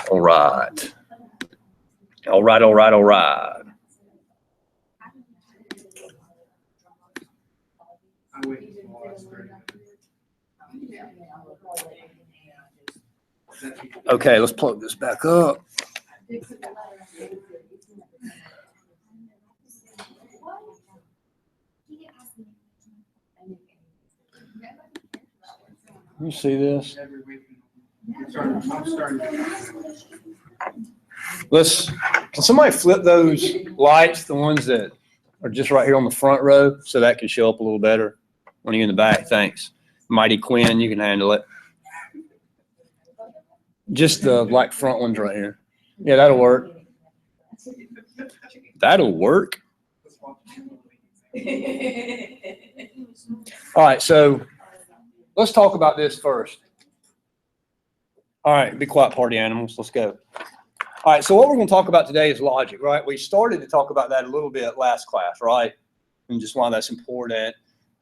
All right. All right, all right, all right. Okay, let's plug this back up. You see this? Can somebody flip those lights, the ones that are just right here on the front row, so that can show up a little better when you're in the back? Thanks. Mighty Quinn, you can handle it. Just the like front ones right here. Yeah, that'll work. That'll work. All right, so let's talk about this first. All right, be quiet, party animals. Let's go. All right, so what we're going to talk about today is logic, right? We started to talk about that a little bit last class, right? And just why that's important.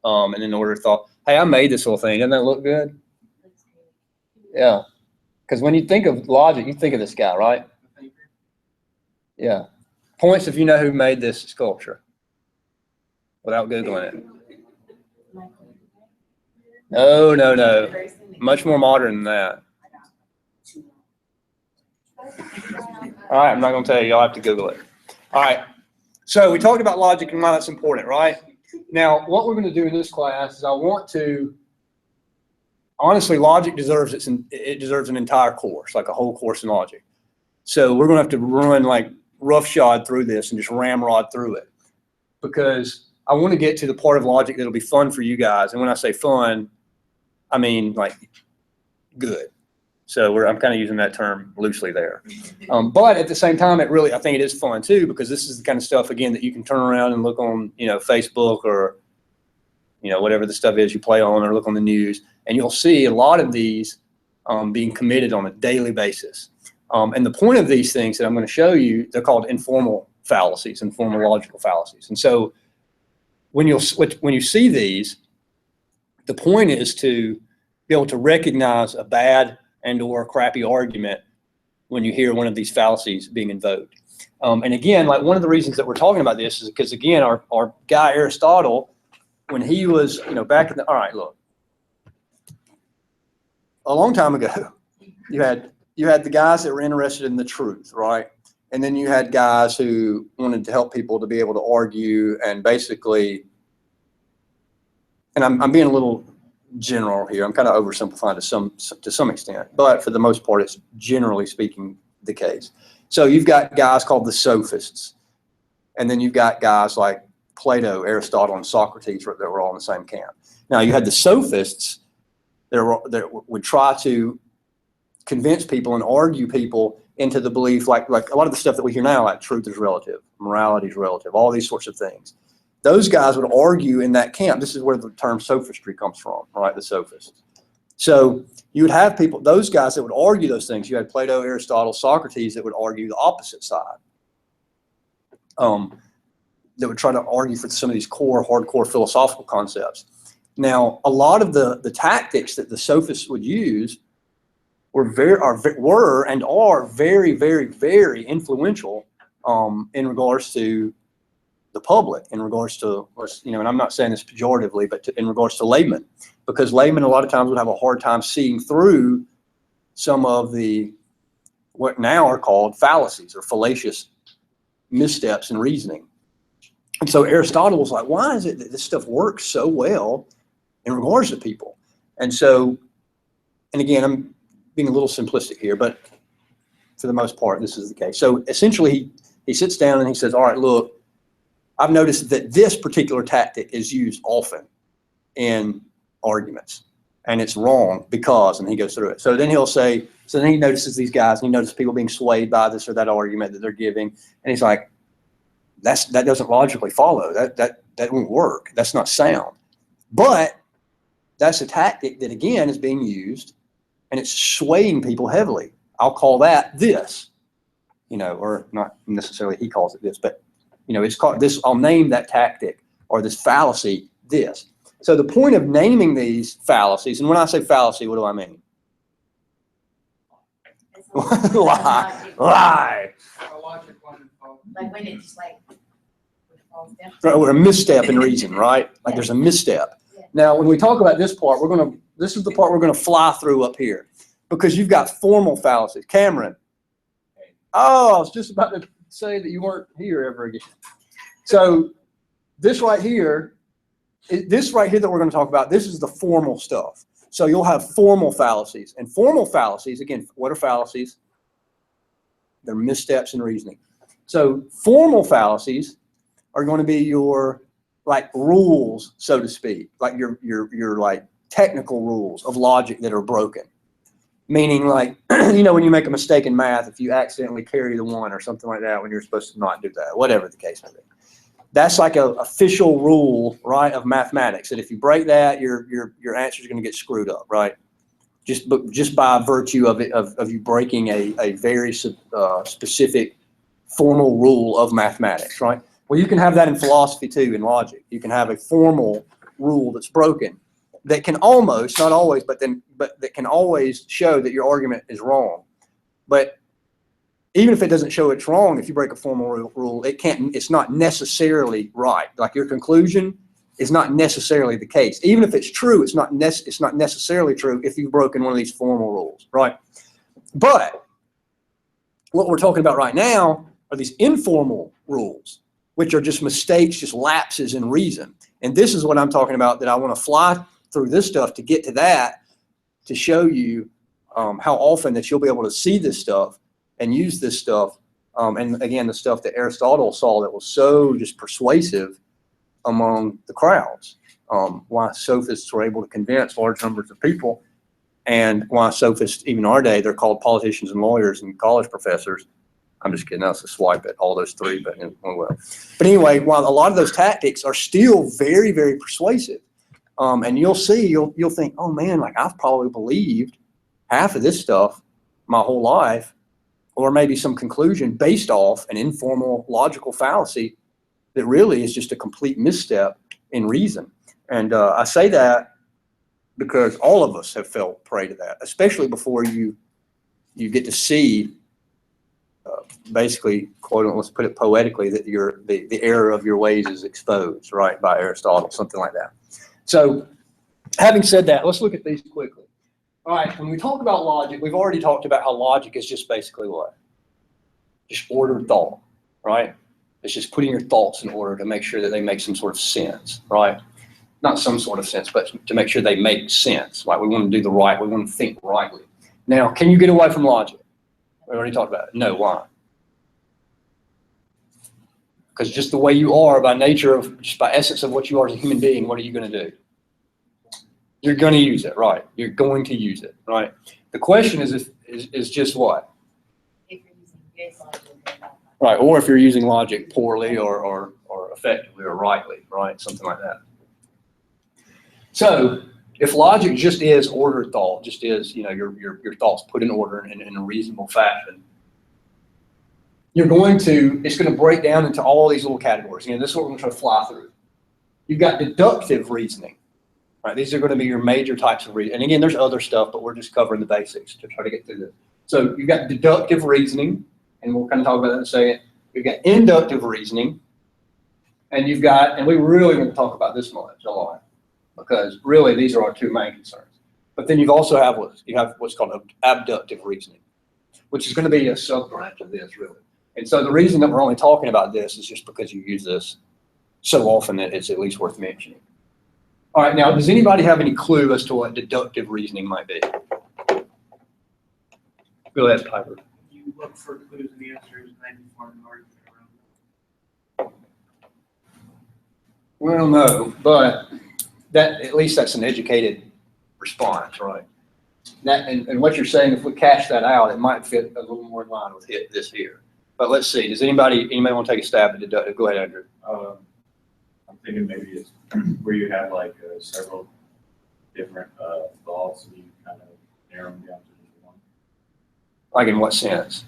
And in order thought, hey, I made this whole thing. Doesn't that look good? Yeah. Because when you think of logic, you think of this guy, right? Yeah. Points if you know who made this sculpture without Googling it. No, no, no. Much more modern than that. All right, I'm not going to tell you. Y'all have to Google it. All right. So we talked about logic and why that's important, right? Now, what we're going to do in this class is I want to, honestly, logic deserves it deserves an entire course, like a whole course in logic. So we're going to have to run like roughshod through this and just ramrod through it, because I want to get to the part of logic that'll be fun for you guys. And when I say fun, I mean like good. So I'm kind of using that term loosely there. But at the same time, I think it is fun too, because this is the kind of stuff, again, that you can turn around and look on, Facebook or, whatever the stuff is you play on, or look on the news, and you'll see a lot of these being committed on a daily basis. And the point of these things that I'm going to show you, they're called informal fallacies, informal logical fallacies. And so when you see these, the point is to be able to recognize a bad and or a crappy argument when you hear one of these fallacies being invoked. And again, like one of the reasons that we're talking about this is because, again, our guy Aristotle, when he was, back in the, all right, look, a long time ago, you had the guys that were interested in the truth, right? And then you had guys who wanted to help people to be able to argue and basically, and I'm being a little general here. I'm kind of oversimplifying to some extent, but for the most part, it's generally speaking the case. So you've got guys called the sophists, and then you've got guys like Plato, Aristotle, and Socrates that were all in the same camp. Now you had the sophists that would try to convince people and argue people into the belief, like a lot of the stuff that we hear now, like truth is relative, morality is relative, all these sorts of things. Those guys would argue in that camp. This is where the term sophistry comes from, right? The sophists. So you would have people, those guys that would argue those things. You had Plato, Aristotle, Socrates that would argue the opposite side. That would try to argue for some of these hardcore philosophical concepts. Now, a lot of the tactics that the sophists would use were and are very, very, very influential in regards to the public, in regards to, and I'm not saying this pejoratively, but in regards to laymen, because laymen a lot of times would have a hard time seeing through some of what now are called fallacies or fallacious missteps in reasoning. And so Aristotle was like, why is it that this stuff works so well in regards to people? And so, and again, I'm being a little simplistic here, but for the most part, this is the case. So essentially, he sits down and he says, all right, look, I've noticed that this particular tactic is used often in arguments, and it's wrong because, and he goes through it. So then he'll say, so then he notices these guys, and he notices people being swayed by this or that argument that they're giving, and he's like, that doesn't logically follow. That won't work. That's not sound. But that's a tactic that, again, is being used, and it's swaying people heavily. I'll call that this, or not necessarily he calls it this, but it's called this. I'll name that tactic or this fallacy this. So the point of naming these fallacies, and when I say fallacy, what do I mean? Lie. Like when it just like falls down. Right, or a misstep in reason, right? Like there's a misstep. Yeah. Now, when we talk about this part, this is the part we're gonna fly through up here, because you've got formal fallacies. Cameron. Oh, I was just about to say that you weren't here ever again. So this right here that we're gonna talk about, this is the formal stuff. So you'll have formal fallacies. And formal fallacies, again, what are fallacies? They're missteps in reasoning. So formal fallacies are going to be your like rules, so to speak, like your like technical rules of logic that are broken. Meaning like, when you make a mistake in math, if you accidentally carry the 1 or something like that when you're supposed to not do that, whatever the case may be. That's like an official rule, right, of mathematics, that if you break that, your answer is going to get screwed up, right? Just by virtue of it, of you breaking a very specific formal rule of mathematics, right? Well, you can have that in philosophy too, in logic. You can have a formal rule that's broken that can almost, not always, but that can always show that your argument is wrong. But even if it doesn't show it's wrong, if you break a formal rule, it's not necessarily right. Like your conclusion is not necessarily the case. Even if it's true, it's not necessarily true if you've broken one of these formal rules, right? But what we're talking about right now are these informal rules, which are just mistakes, just lapses in reason. And this is what I'm talking about, that I want to fly through this stuff to get to that, to show you how often that you'll be able to see this stuff and use this stuff. And again, the stuff that Aristotle saw that was so just persuasive among the crowds, why sophists were able to convince large numbers of people, and why sophists, even our day, they're called politicians and lawyers and college professors. I'm just kidding, that's a swipe at all those three, but oh well. But anyway, while a lot of those tactics are still very, very persuasive, and you'll see, you'll think, oh man, like I've probably believed half of this stuff my whole life, or maybe some conclusion based off an informal logical fallacy that really is just a complete misstep in reason. And I say that because all of us have fell prey to that, especially before you get to see, basically, quote, let's put it poetically, that the error of your ways is exposed, right, by Aristotle, something like that. So having said that, let's look at these quickly. All right, when we talk about logic, we've already talked about how logic is just basically what? Just ordered thought, right? It's just putting your thoughts in order to make sure that they make some sort of sense, right? Not some sort of sense, but to make sure they make sense. Like we want to do the right, we want to think rightly. Now, can you get away from logic? We already talked about it. No, why? Because just the way you are by nature of, just by essence of what you are as a human being, what are you going to do? You're going to use it, right? You're going to use it, right? The question is just what? If you're using good logic. Right, or if you're using logic poorly or effectively or rightly, right? Something like that. So if logic just is ordered thought, just is, your thoughts put in order in a reasonable fashion, it's going to break down into all these little categories. This is what we're going to try to fly through. You've got deductive reasoning, right? These are going to be your major types of reasoning. And again, there's other stuff, but we're just covering the basics to try to get through this. So you've got deductive reasoning, and we'll kind of talk about that in a second. You've got inductive reasoning, and we really want to talk about this much a lot, because really these are our two main concerns. But then you also have what's called abductive reasoning, which is going to be a sub-branch of this, really. And so the reason that we're only talking about this is just because you use this so often that it's at least worth mentioning. All right, now, does anybody have any clue as to what deductive reasoning might be? Go ahead, Piper. You look for clues and answers and then you form an argument around them. Well, no, but at least that's an educated response, right? And what you're saying, if we cash that out, it might fit a little more in line with this here. But let's see. Does anybody want to take a stab at deductive? Go ahead, Andrew. I'm thinking maybe it's where you have like several different thoughts and you kind of narrow them down to just one. Like in what sense?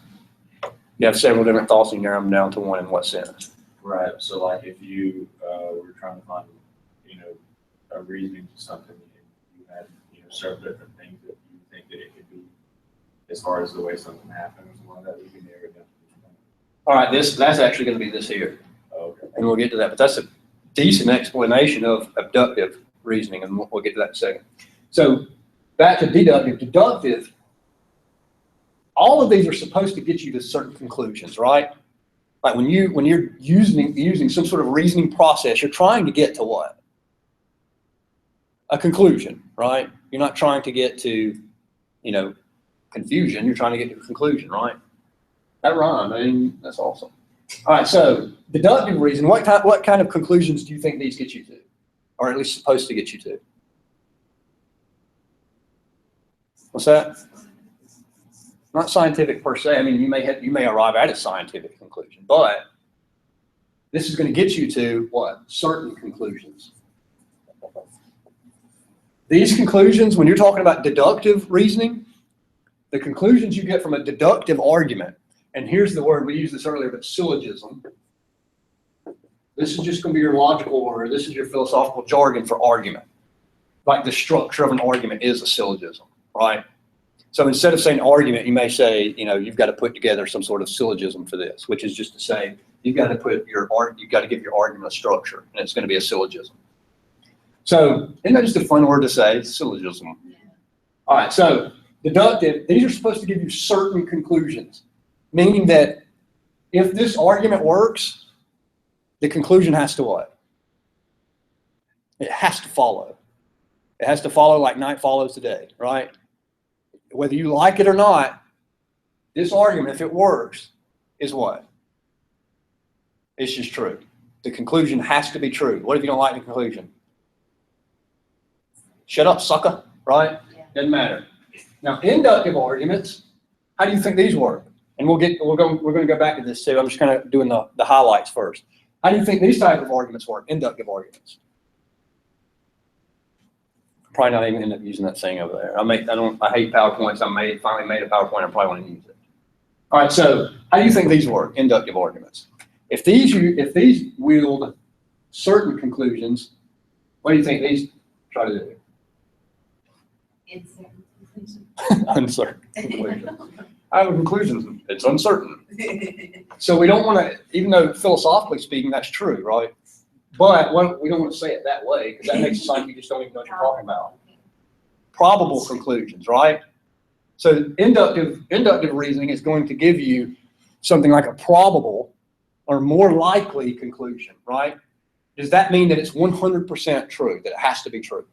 You have several different thoughts and you narrow them down to one in what sense? Right. So like if you were trying to find, a reasoning to something, and you had, several different things that you think that it could be as far as the way something happened or something like that, we can narrow it down. All right, that's actually going to be this here, Okay. and we'll get to that. But that's a decent explanation of abductive reasoning, and we'll get to that in a second. So back to deductive. Deductive, all of these are supposed to get you to certain conclusions, right? Like when you're using some sort of reasoning process, you're trying to get to what? A conclusion, right? You're not trying to get to, confusion. You're trying to get to a conclusion, right? That rhymed. I mean, that's awesome. All right, so deductive reasoning. What kind of conclusions do you think these get you to, or at least supposed to get you to? What's that? Not scientific per se. I mean, you may arrive at a scientific conclusion, but this is going to get you to what? Certain conclusions. These conclusions, when you're talking about deductive reasoning, the conclusions you get from a deductive argument, and here's the word, we used this earlier, but syllogism. This is just going to be your logical word. This is your philosophical jargon for argument. Like the structure of an argument is a syllogism, right? So instead of saying argument, you may say, you've got to put together some sort of syllogism for this, which is just to say you've got to give your argument a structure, and it's going to be a syllogism. So isn't that just a fun word to say, syllogism? All right, so deductive, these are supposed to give you certain conclusions, meaning that if this argument works, the conclusion has to what? It has to follow. It has to follow like night follows the day, right? Whether you like it or not, this argument, if it works, is what? It's just true. The conclusion has to be true. What if you don't like the conclusion? Shut up, sucker, right? Yeah. Doesn't matter. Now, inductive arguments, how do you think these work? And we're going to go back to this too. I'm just kind of doing the highlights first. How do you think these type of arguments work? Inductive arguments. Probably not even end up using that thing over there. I hate PowerPoints. Finally made a PowerPoint. I probably want to use it. All right. So how do you think these work? Inductive arguments. If these wield certain conclusions, what do you think these try to do? Uncertain conclusions. I have a conclusion. It's uncertain. So we don't want to, even though philosophically speaking, that's true, right? But we don't want to say it that way because that makes it sound like you just don't even know what you're talking about. Probable conclusions, right? So inductive reasoning is going to give you something like a probable or more likely conclusion, right? Does that mean that it's 100% true, that it has to be true?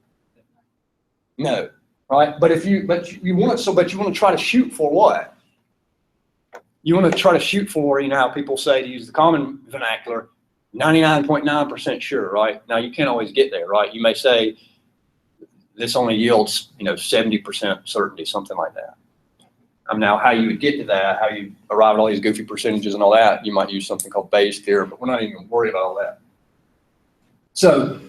No, right? But you want to try to shoot for what? You want to try to shoot for, how people say, to use the common vernacular, 99.9% sure, right? Now you can't always get there, right? You may say this only yields, 70% certainty, something like that. Now how you would get to that, how you arrive at all these goofy percentages and all that, you might use something called Bayes' theorem, but we're not even worried about all that. So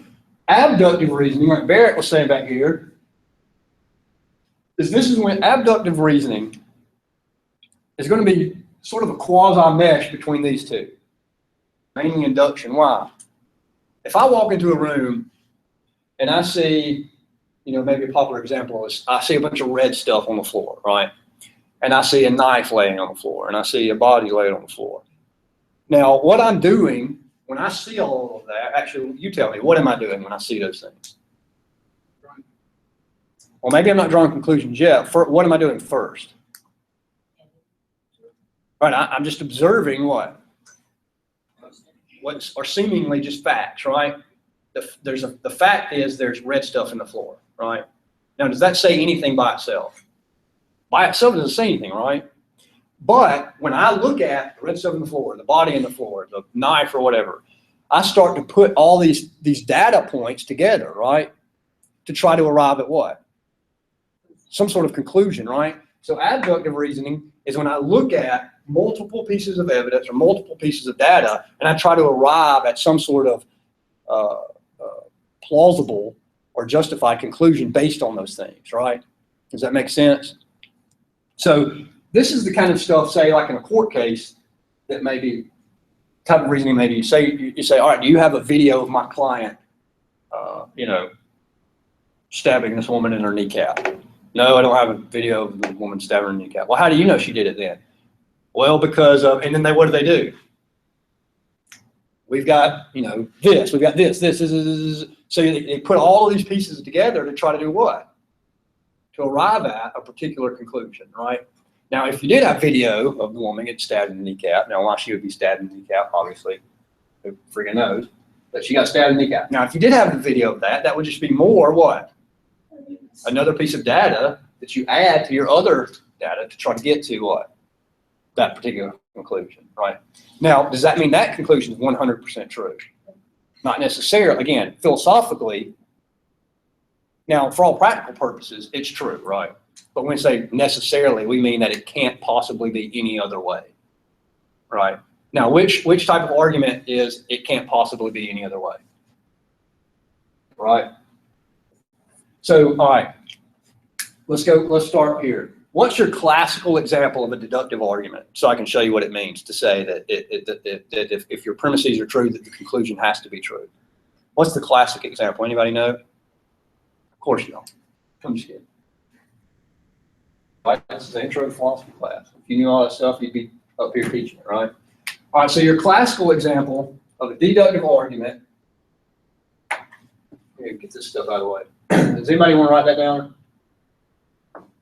abductive reasoning, like Barrett was saying back here, this is when abductive reasoning is going to be sort of a quasi-mesh between these two. Mainly induction. Why? If I walk into a room and I see, maybe a popular example is I see a bunch of red stuff on the floor, right? And I see a knife laying on the floor, and I see a body laying on the floor. Now, what I'm doing when I see all of that, actually, you tell me, what am I doing when I see those things? Well, maybe I'm not drawing conclusions yet. What am I doing first? All right, I'm just observing what are seemingly just facts, right? The fact is there's red stuff in the floor, right? Now, does that say anything by itself? By itself, it doesn't say anything, right? But when I look at the red stuff in the floor, the body in the floor, the knife or whatever, I start to put all these data points together, right? To try to arrive at what? Some sort of conclusion, right? So abductive reasoning is when I look at multiple pieces of evidence or multiple pieces of data, and I try to arrive at some sort of plausible or justified conclusion based on those things, right? Does that make sense? So this is the kind of stuff, say, like in a court case, that maybe type of reasoning. Maybe you say, all right, do you have a video of my client, stabbing this woman in her kneecap? No, I don't have a video of the woman stabbing her kneecap. Well, how do you know she did it then? Well, because of, and then what do? We've got, this, we've got this. So they put all of these pieces together to try to do what? To arrive at a particular conclusion, right? Now, if you did have video of the woman getting stabbed in the kneecap, now why she would be stabbed in the kneecap, obviously, who freaking knows, but she got stabbed in the kneecap. Now, if you did have a video of that, that would just be more what? Another piece of data that you add to your other data to try to get to what? That particular conclusion, right? Now, does that mean that conclusion is 100% true? Not necessarily. Again, philosophically, now for all practical purposes, it's true, right? But when we say necessarily, we mean that it can't possibly be any other way, right? Now, which type of argument is it can't possibly be any other way, right? So, all right, let's start here. What's your classical example of a deductive argument? So I can show you what it means to say that if your premises are true, that the conclusion has to be true. What's the classic example? Anybody know? Of course you don't. I'm just kidding. Right? This is the intro to philosophy class. If you knew all that stuff, you'd be up here teaching it, right? All right, so your classical example of a deductive argument. Here, get this stuff out of the way. Does anybody want to write that down?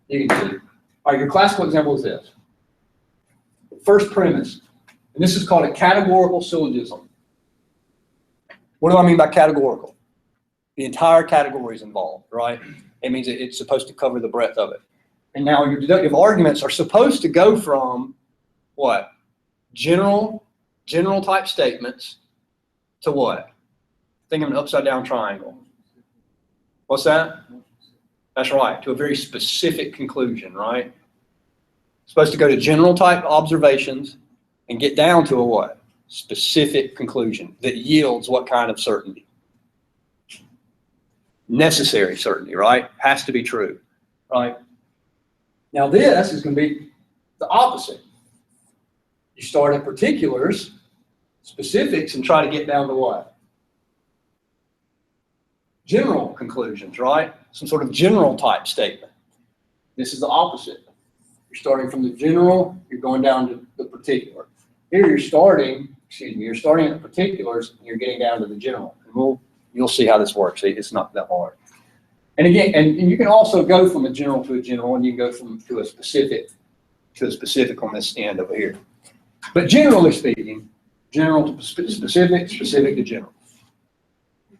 You can do. All right, your classical example is this. First premise, and this is called a categorical syllogism. What do I mean by categorical? The entire category is involved, right? It means it's supposed to cover the breadth of it. And now your deductive arguments are supposed to go from what? General type statements to what? Think of an upside down triangle. What's that? That's right, to a very specific conclusion, right? Supposed to go to general type observations and get down to a what? Specific conclusion that yields what kind of certainty? Necessary certainty, right? Has to be true, right? Now this is going to be the opposite. You start at particulars, specifics, and try to get down to what? General conclusions, right? Some sort of general type statement. This is the opposite. You're starting from the general, you're going down to the particular. Here you're starting at the particulars, and you're getting down to the general. And you'll see how this works. It's not that hard. And again, and you can also go from a general to a general, and you can go to a specific on this end over here. But generally speaking, general to specific, specific to general.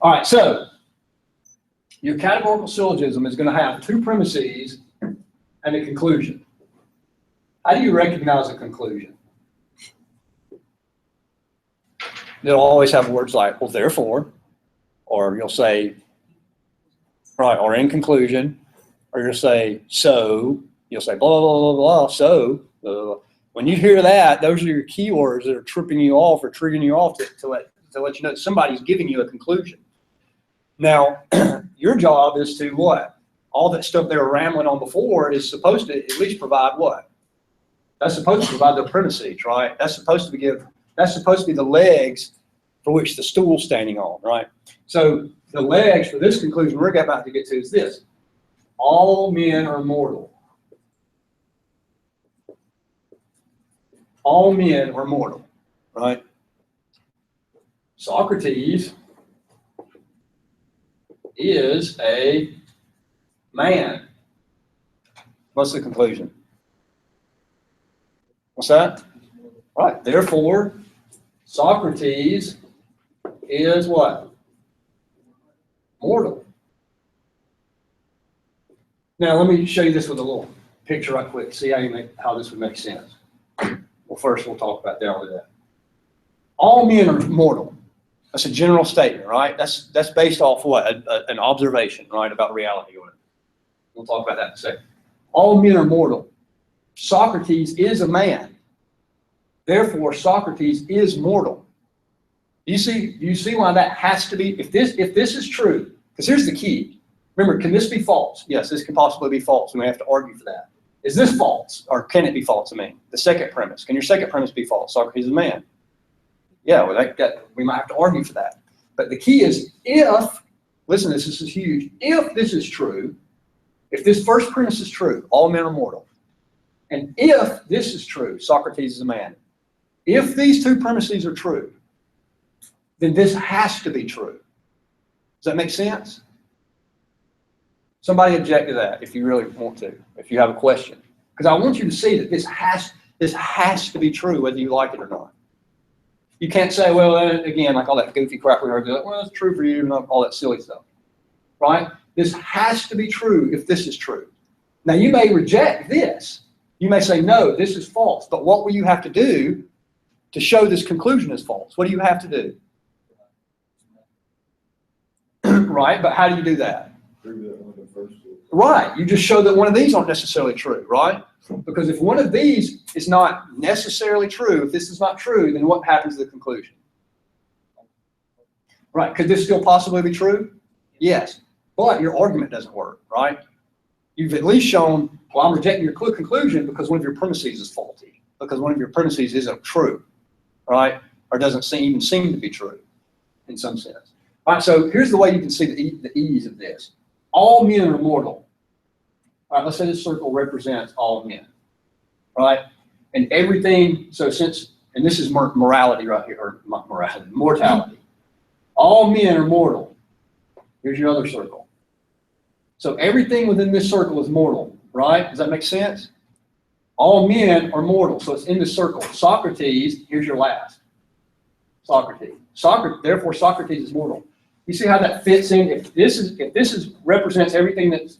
All right, so your categorical syllogism is going to have two premises and a conclusion. How do you recognize a conclusion? They'll always have words like, well, therefore, or you'll say, right, or in conclusion, or you'll say, so, you'll say, blah, blah, blah, blah, blah, so. Blah, blah, blah. When you hear that, those are your keywords that are tripping you off or triggering you off to let you know that somebody's giving you a conclusion. Now, your job is to what? All that stuff they were rambling on before is supposed to at least provide what? That's supposed to provide the premises, right? That's supposed to be the legs for which the stool's standing on, right? So the legs for this conclusion we're about to get to is this. All men are mortal. All men are mortal, right? Socrates is a man. What's the conclusion? What's that? Right. Therefore, Socrates is what? Mortal. Now, let me show you this with a little picture right quick. See how this would make sense. Well, first we'll talk about that. All men are mortal. That's a general statement, right? That's based off what? An observation, right, about reality. We'll talk about that in a second. All men are mortal. Socrates is a man. Therefore, Socrates is mortal. Do you see why that has to be? If this is true, because here's the key. Remember, can this be false? Yes, this can possibly be false, and we have to argue for that. Is this false, or can it be false? I mean, the second premise. Can your second premise be false? Socrates is a man. Yeah, well, we might have to argue for that. But the key is listen, this is huge. If this is true, If this first premise is true, all men are mortal, and if this is true, Socrates is a man, if these two premises are true, then this has to be true. Does that make sense? Somebody object to that if you really want to, if you have a question. Because I want you to see that this has to be true whether you like it or not. You can't say, well, again, like all that goofy crap we heard, like, well, it's true for you, and all that silly stuff, right? This has to be true if this is true. Now, you may reject this. You may say, no, this is false. But what will you have to do to show this conclusion is false? What do you have to do? Right, but how do you do that? Right, you just show that one of these aren't necessarily true, right? Because if one of these is not necessarily true, if this is not true, then what happens to the conclusion? Right, could this still possibly be true? Yes, but your argument doesn't work, right? You've at least shown, well, I'm rejecting your conclusion because one of your premises is faulty, because one of your premises isn't true, right? Or doesn't even seem to be true in some sense. All right, so here's the way you can see the ease of this. All men are mortal. All right, let's say this circle represents all men, right? And everything, so since, and this is morality right here, or not morality, mortality. All men are mortal. Here's your other circle. So everything within this circle is mortal, right? Does that make sense? All men are mortal, so it's in the circle. Socrates, here's your last. Socrates. Therefore, Socrates is mortal. You see how that fits in? If this represents everything that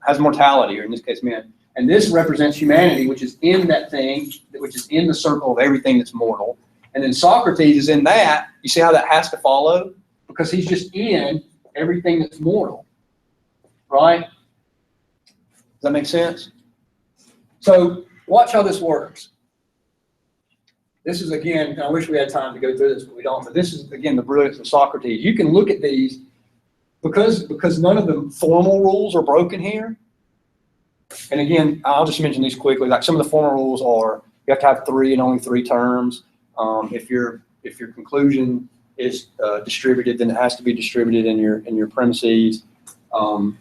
has mortality, or in this case, men, and this represents humanity, which is in that thing, which is in the circle of everything that's mortal, and then Socrates is in that. You see how that has to follow? Because he's just in everything that's mortal, right? Does that make sense? So watch how this works. This is, again, I wish we had time to go through this, but we don't. But this is, again, the brilliance of Socrates. You can look at these because none of the formal rules are broken here. And again, I'll just mention these quickly. Like some of the formal rules are you have to have 3 and only 3 terms. If your conclusion is distributed, then it has to be distributed in your premises. You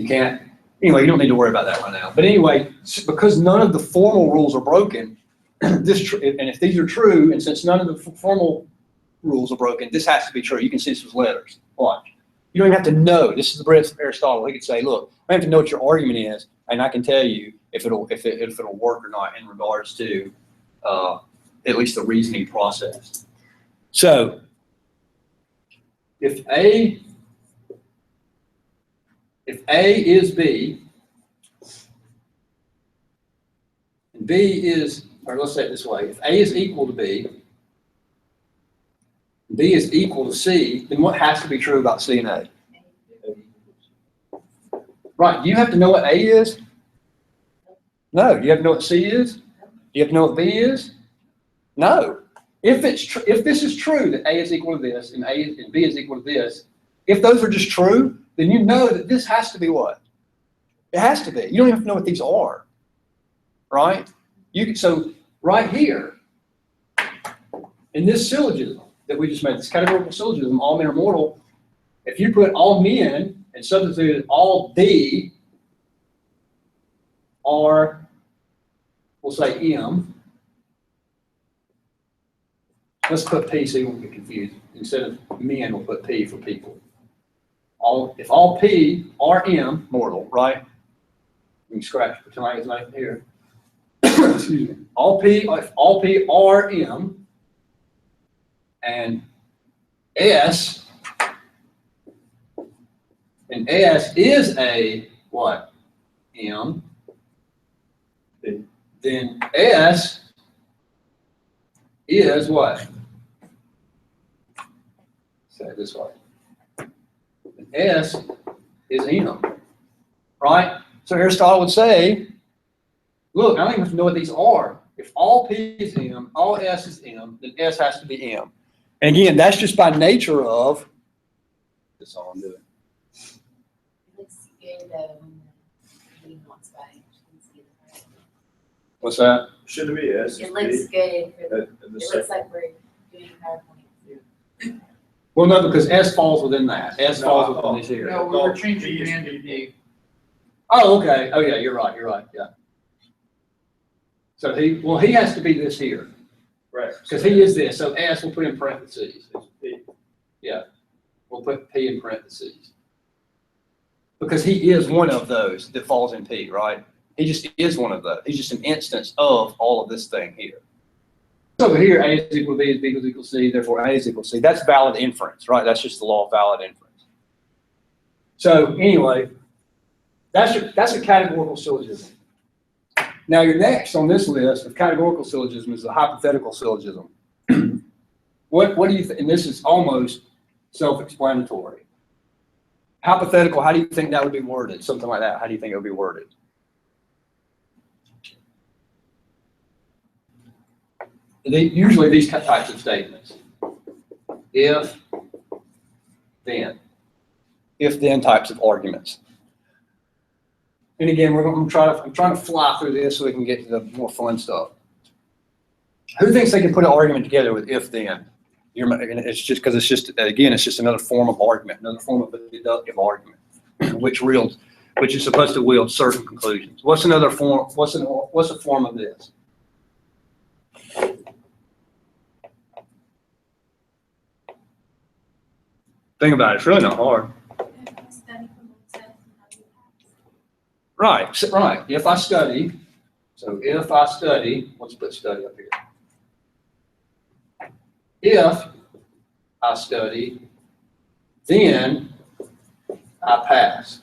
can't. Anyway, you don't need to worry about that right now. But anyway, because none of the formal rules are broken, and if these are true, and since none of the formal rules are broken, this has to be true. You can see this with letters. Watch. You don't even have to know. This is the brilliance of Aristotle. He could say, look, I have to know what your argument is, and I can tell you if it'll work or not in regards to at least the reasoning process. So if A is B, and B is, or let's say it this way, if A is equal to B, B is equal to C, then what has to be true about C and A? Right, do you have to know what A is? No. Do you have to know what C is? Do you have to know what B is? No. If this is true, that A is equal to this, and B is equal to this, if those are just true, then you know that this has to be what? It has to be. You don't even have to know what these are, right? So right here, in this syllogism that we just made, this categorical syllogism, all men are mortal, if you put all men and substitute all B are, we'll say M, let's put P so you won't get confused. Instead of men, we'll put P for people. If all P are M, mortal, right? You can scratch, pretend like it's not here. Excuse me. If all P are M, and S is a what? M, then S is what? Say it this way. S is M, right? So Aristotle would say, look, I don't even have to know what these are. If all P is M, all S is M, then S has to be M. And again, that's just by nature of, that's all I'm doing. It looks good when the wants by. What's that? Shouldn't it be S? It looks good for the, At the it looks second. like we're doing PowerPoint. Well, no, because S falls within that. S falls within this here. No, we were changing man to D. Oh, okay. Oh, yeah, you're right, yeah. So he has to be this here, Right. because he is this, so S we'll put in parentheses. Yeah, we'll put P in parentheses. Because he is one of those that falls in P, right? He just is one of those. He's just an instance of all of this thing here. So over here, A is equal to B, is B is equal to C, therefore A is equal to C. That's valid inference, right? That's just the law of valid inference. So anyway, that's a categorical syllogism. Now your next on this list of categorical syllogism is the hypothetical syllogism. What do you think? And this is almost self-explanatory. Hypothetical, how do you think that would be worded? Something like that. How do you think it would be worded? Usually these types of statements. If, then. If, then types of arguments. And again, I'm trying to fly through this so we can get to the more fun stuff. Who thinks they can put an argument together with if, then? It's just because it's just another form of argument, another form of a deductive argument, which is supposed to wield certain conclusions. What's another form? What's a form of this? Think about it. It's really not hard. Right. If I study, let's put study up here. If I study, then I pass.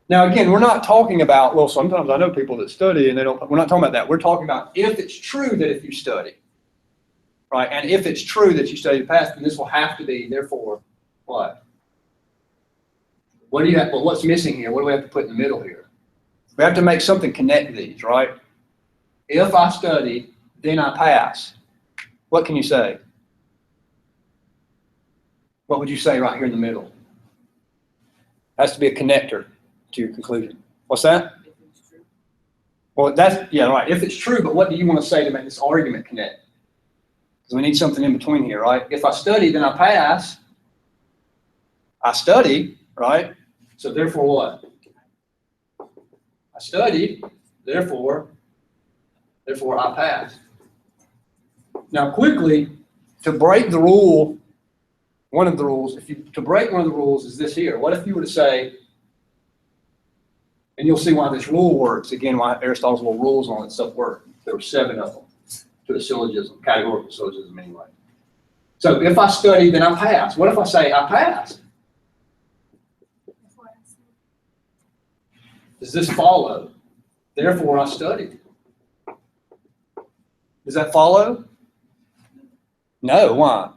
Now, again, we're not talking about, well, sometimes I know people that study and we're not talking about that. We're talking about if it's true that if you study, right? And if it's true that you study to pass, then this will have to be, therefore, what? What do you have, well, what's missing here? What do we have to put in the middle here? We have to make something connect these, right? If I study, then I pass. What can you say? What would you say right here in the middle? Has to be a connector to your conclusion. What's that? Well, yeah, right. If it's true, but what do you want to say to make this argument connect? Because we need something in between here, right? If I study, then I pass. I study, right? So therefore what? I studied, therefore I passed. Now quickly, to break the rule, one of the rules, to break one of the rules is this here. What if you were to say, and you'll see why this rule works, again, why Aristotle's little rules on it stuff work. There were 7 of them to the syllogism, categorical syllogism anyway. So if I study, then I pass. What if I say I passed? Does this follow? Therefore I studied. Does that follow? No, why?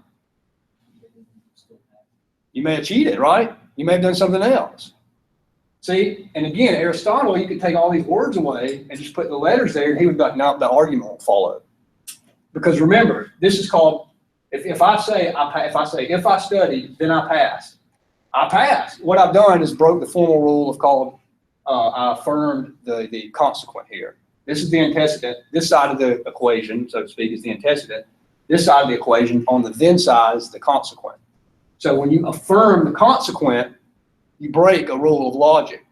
You may have cheated, right? You may have done something else. See, and again, Aristotle, you could take all these words away and just put the letters there, and he would be like, no, the argument won't follow. Because remember, this is called, if I study, then I pass. I passed. What I've done is broke the formal rule of called, I affirmed the consequent here. This is the antecedent. This side of the equation, so to speak, is the antecedent. This side of the equation on the then side is the consequent. So when you affirm the consequent, you break a rule of logic.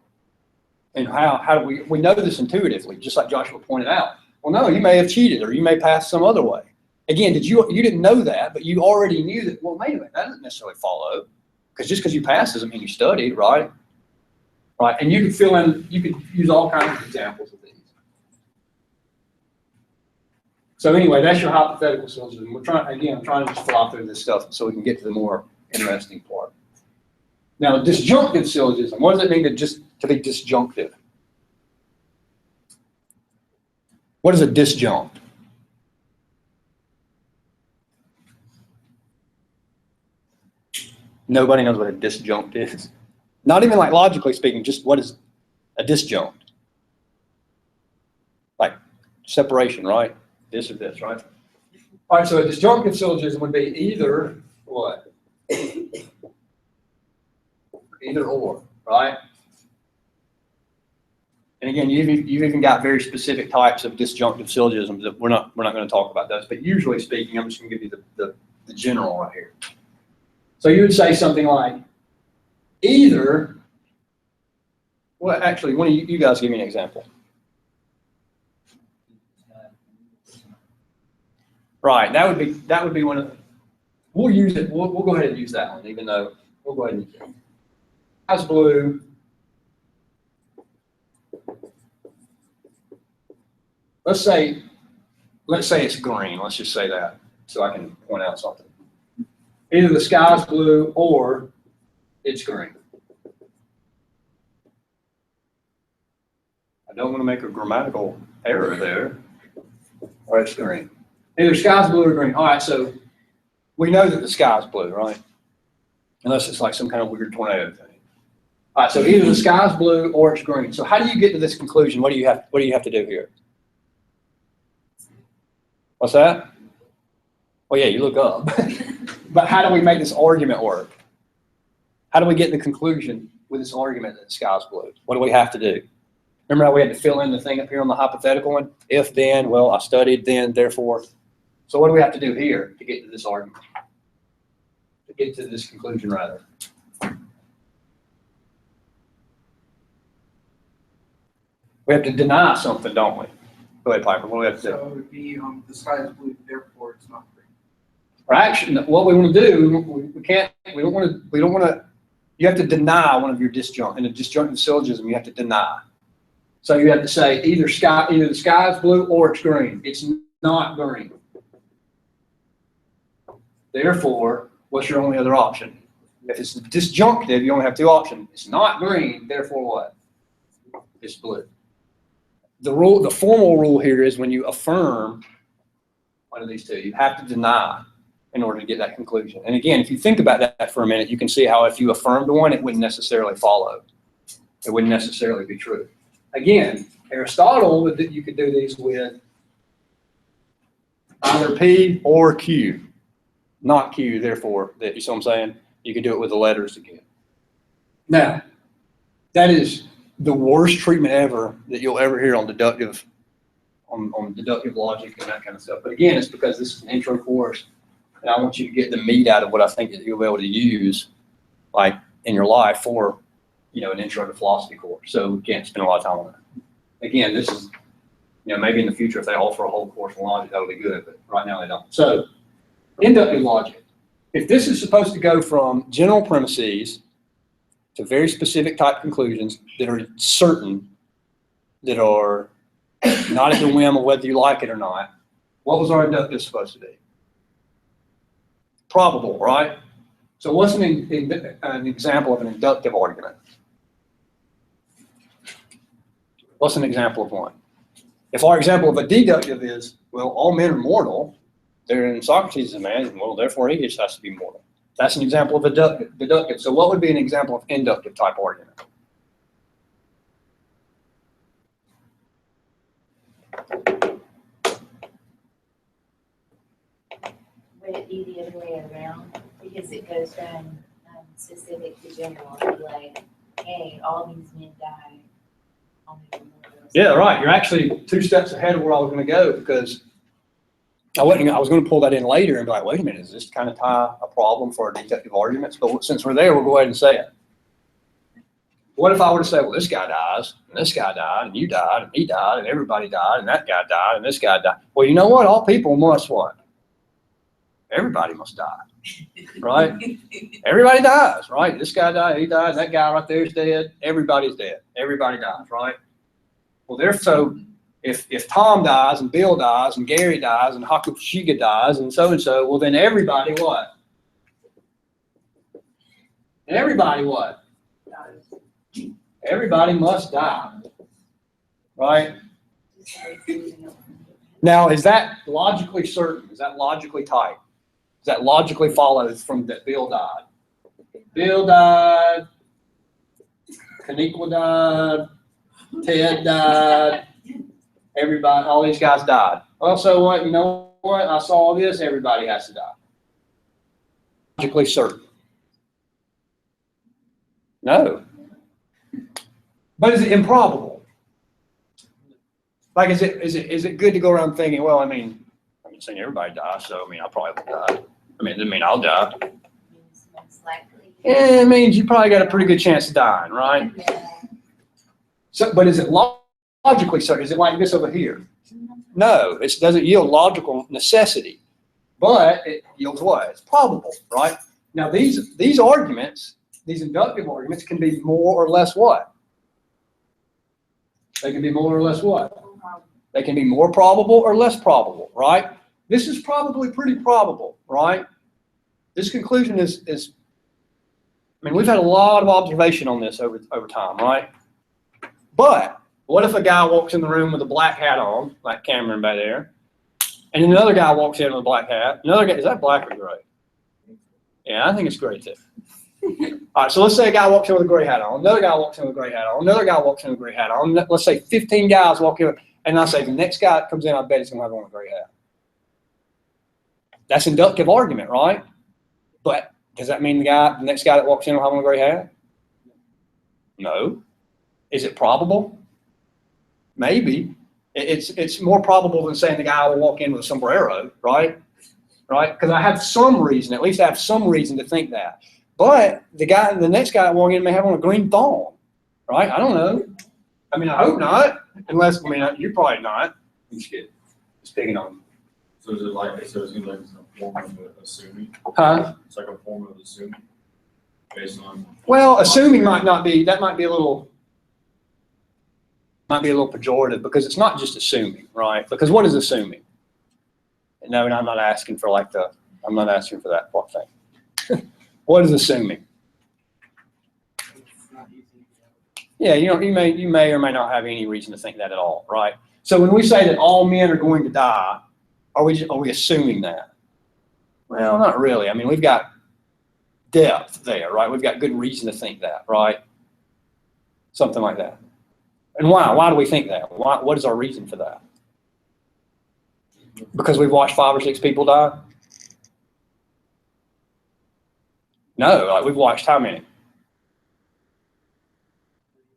And how do we know this intuitively, just like Joshua pointed out. Well, no, you may have cheated or you may pass some other way. Again, you didn't know that, but you already knew that, well, wait a minute, that doesn't necessarily follow. Because just because you passed doesn't mean you studied, right? Right, and you could you could use all kinds of examples of these. So anyway, that's your hypothetical syllogism. I'm trying to just fly through this stuff so we can get to the more interesting part. Now, disjunctive syllogism. What does it mean to be disjunctive? What is a disjunct? Nobody knows what a disjunct is. Not even like logically speaking, just what is a disjunct? Like separation, right? This or this, right? All right, so a disjunctive syllogism would be either what? Either or, right? And again, you've even got very specific types of disjunctive syllogisms that we're not going to talk about those. But usually speaking, I'm just going to give you the general right here. So you would say something like, either Well, actually, one of you guys give me an example. Right, that would be one of, we'll use it, we'll go ahead and use that one, even though, we'll go ahead and use it. Sky's blue. Let's say it's green, let's just say that, so I can point out something. Either the sky's blue or it's green. I don't want to make a grammatical error there, or it's green. Either sky's blue or green. All right, so we know that the sky's blue, right? Unless it's like some kind of weird tornado thing. All right, so either the sky's blue or it's green. So how do you get to this conclusion? What do you have to do here? What's that? Well, yeah, you look up. But how do we make this argument work? How do we get to the conclusion with this argument that the sky's blue? What do we have to do? Remember how we had to fill in the thing up here on the hypothetical one? If, then, well, I studied, then, therefore. So what do we have to do here to get to this argument? To get to this conclusion, rather? We have to deny something, don't we? Go ahead, Piper. What do we have to do? So it would be, the sky is blue, therefore it's not green. Or actually, what we want to do, we don't want to, you have to deny one of your disjuncts. In a disjunctive syllogism, you have to deny. So you have to say either the sky is blue or it's green. It's not green. Therefore, what's your only other option? If it's disjunctive, you only have two options. It's not green, therefore what? It's blue. The formal rule here is when you affirm one of these two, you have to deny in order to get that conclusion. And again, if you think about that for a minute, you can see how if you affirmed one, it wouldn't necessarily follow. It wouldn't necessarily be true. Again, Aristotle, you could do these with either P or Q. Not Q, therefore, you see what I'm saying? You could do it with the letters again. Now, that is the worst treatment ever that you'll ever hear on deductive logic and that kind of stuff. But again, it's because this is an intro course, and I want you to get the meat out of what I think that you'll be able to use, like in your life for, an intro to philosophy course. So we can't spend a lot of time on that. Again, this is, maybe in the future if they offer a whole course on logic, that'll be good, but right now they don't. So, inductive logic. If this is supposed to go from general premises to very specific type conclusions that are certain, that are not at the whim of whether you like it or not, what was our inductive supposed to be? Probable, right? So what's an example of an inductive argument? What's an example of one? If our example of a deductive is, well, all men are mortal, then Socrates is a man, well, therefore he just has to be mortal. That's an example of a deductive. So what would be an example of inductive type argument? Would it be the other way around? Because it goes from specific to general. It'd be like, hey, all these men died. Yeah, right. You're actually 2 steps ahead of where I was going to go, because I was going to pull that in later and be like, wait a minute, is this kind of tie a problem for our deductive arguments? But since we're there, we'll go ahead and say it. What if I were to say, well, this guy dies, and this guy died, and you died, and he died, and everybody died, and that guy died, and this guy died. Well, you know what? All people must what? Everybody must die, right? Everybody dies, right? This guy died, he died, that guy right there is dead. Everybody's dead. Everybody dies, right? Well, so if Tom dies, and Bill dies, and Gary dies, and Hakushiga dies, and so, well, then everybody what? Everybody what? Everybody must die, right? Now, is that logically certain? Is that logically tight? Does that logically follow from that Bill died? Bill died, Kaniqua died, Ted died, everybody, all these guys died. Well, so what? You know what? I saw this, everybody has to die. Logically certain. No. But is it improbable? Like, is it good to go around thinking, well, I'm saying everybody dies, so I probably will die. It doesn't mean I'll die. Most likely. Yeah, it means you probably got a pretty good chance of dying, right? Yeah. So, but is it logically certain? Is it like this over here? No, it doesn't yield logical necessity, but it yields what? It's probable, right? Now these arguments, these inductive arguments can be more or less what? They can be more or less what? They can be more probable or less probable, right? This is probably pretty probable, right? This conclusion is, I mean, we've had a lot of observation on this over time, right? But what if a guy walks in the room with a black hat on, like Cameron back there, and then another guy walks in with a black hat? Another guy, is that black or gray? Yeah, I think it's gray too. All right, so let's say a guy walks in with a gray hat on, another guy walks in with a gray hat on, another guy walks in with a gray hat on. Let's say 15 guys walk in, and I say the next guy that comes in, I bet he's gonna have on a gray hat. That's inductive argument, right? But does that mean the next guy that walks in will have on a gray hat? No. Is it probable? Maybe. It's more probable than saying the guy will walk in with a sombrero, right? Right? Because I have some reason, at least I have some reason to think that. But the next guy that walks in may have on a green thong, right? I don't know. I mean, I hope not. Unless, I mean, you're probably not. I'm just kidding. Just picking on you. So is it like, so it's gonna be like a form of assuming? Huh? It's like a form of assuming based on. Well, assuming might not be, that might be a little pejorative because it's not just assuming, right? Because what is assuming? No, and I'm not asking for I'm not asking for that part thing. What is assuming? Yeah, you may or may not have any reason to think that at all, right? So when we say that all men are going to die, are we assuming that? Well, not really. I mean, we've got depth there, right? We've got good reason to think that, right? Something like that. And why? Why do we think that? What is our reason for that? Because we've watched 5 or 6 people die? No, like we've watched how many?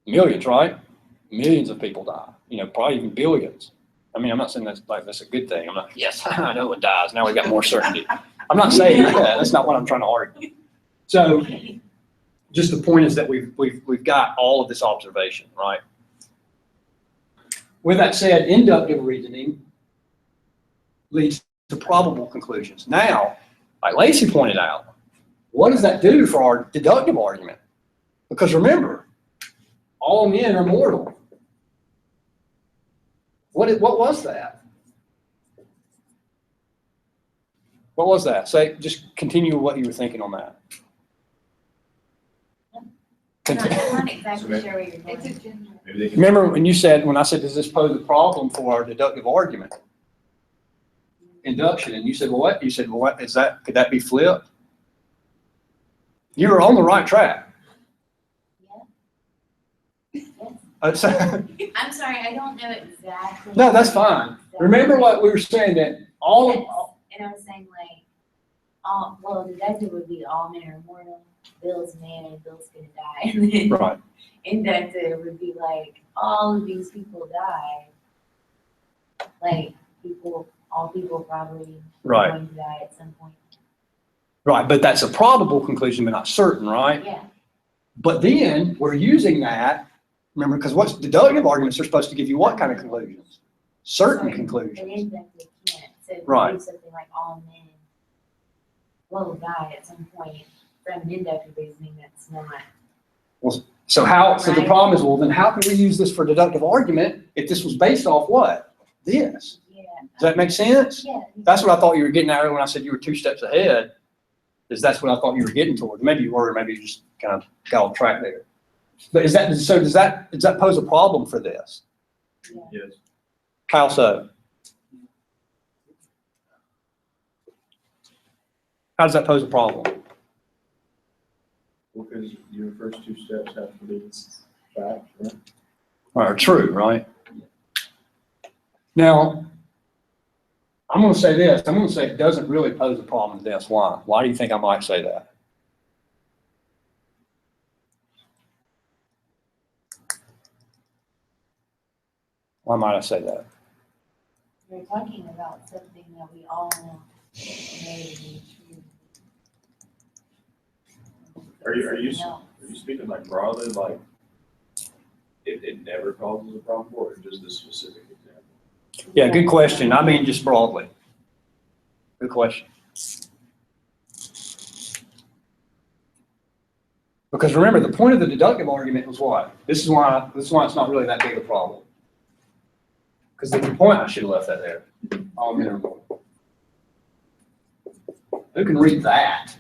Millions, right? Millions of people die. You know, probably even billions. I mean, I'm not saying that's a good thing. I'm not, yes, I know one dies. Now we've got more certainty. I'm not saying that. That's not what I'm trying to argue. So just the point is that we've got all of this observation, right? With that said, inductive reasoning leads to probable conclusions. Now, like Lacey pointed out, what does that do for our deductive argument? Because remember, all men are mortal. What was that? What was that? Say, just continue what you were thinking on that. I'm not exactly sure what you're doing. Maybe they can. Remember when I said, does this pose a problem for our deductive argument? Induction, and you said, well, what? You said, well, what is that? Could that be flipped? You were on the right track. Yes. Yes. I'm sorry, I don't know exactly. No, that's fine. Remember what we were saying, that all of, And I was saying well, deductive would be all men are mortal. Bill's man and Bill's gonna die. And then right. inductive would be like all of these people die. Like all people probably Right. going to die at some point. Right, but that's a probable conclusion, but not certain, right? Yeah. But then we're using that, remember, because what's deductive arguments are supposed to give you what kind of conclusions? Certain But conclusions. inductive can't. So if Right. you do something like all men will die at some point from an inductive reasoning, that's not. So the problem is, well, then how can we use this for deductive argument if this was based off what? This. Yeah. Does that make sense? Yeah. That's what I thought you were getting at earlier when I said you were 2 steps ahead, is that's what I thought you were getting toward. Maybe you were, maybe you just kind of got off track there. But does that pose a problem for this? Yes. How so? How does that pose a problem? Because your first 2 steps have to be fact, right? Or true, right? Now, I'm going to say this. I'm going to say it doesn't really pose a problem to this. Why? Why do you think I might say that? Why might I say that? You're talking about something that we all know may be true. Are you No. speaking like broadly, like it never causes a problem for it, just this specific example? Yeah, good question. I mean, just broadly. Good question. Because remember, the point of the deductive argument was what? This is why it's not really that big a problem. Because the point, I should have left that there. All men are mortal. Who can read that?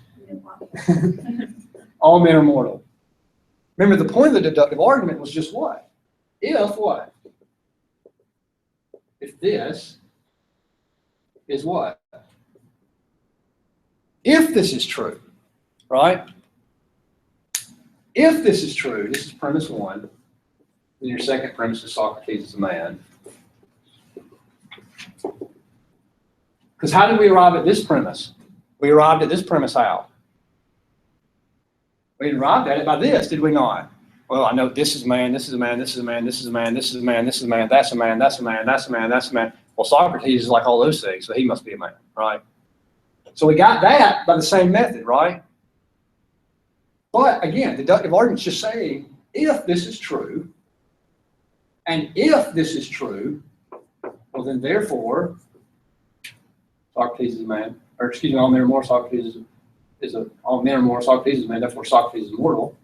All men are mortal. Remember, the point of the deductive argument was just what? If what? If this is what? If this is true, right? If this is true, this is premise one, then your second premise is Socrates is a man. Because how did we arrive at this premise? We arrived at this premise how? We arrived at it by this, did we not? Well, I know this is a man, this is a man, this is a man, this is a man, this is a man, this is a man, that's a man, that's a man, that's a man, that's a man. Well, Socrates is like all those things, so he must be a man, right? So we got that by the same method, right? But again, deductive argument is just saying, if this is true, and if this is true, well then therefore, Socrates is a man, or excuse me, all men are mortal, Socrates is a, all men are mortal, Socrates is a man, therefore Socrates is mortal.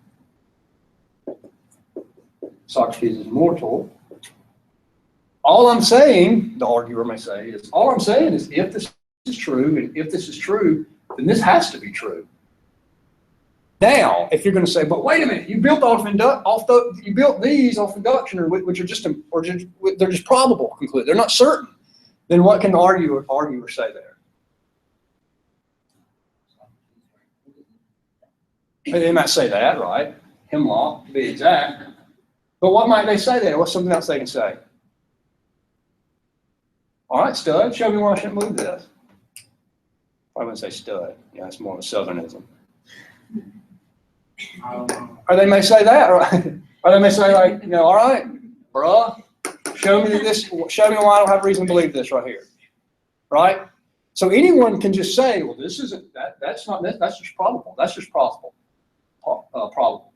Socrates is mortal. All I'm saying, the arguer may say, is all I'm saying is if this is true, and if this is true, then this has to be true. Now, if you're going to say, but wait a minute, you built you built these off induction, which are just they're just probable conclusions. They're not certain. Then what can the arguer say there? They might say that, right? Hemlock, to be exact. But what might they say there? What's something else they can say? All right, stud, show me why I shouldn't move this. I wouldn't say stud. Yeah, it's more of a southernism. Or they may say that, right? Or they may say like, all right, bruh, show me why I don't have reason to believe this right here, right? So anyone can just say, well, this isn't that's just probable. That's just possible, probable.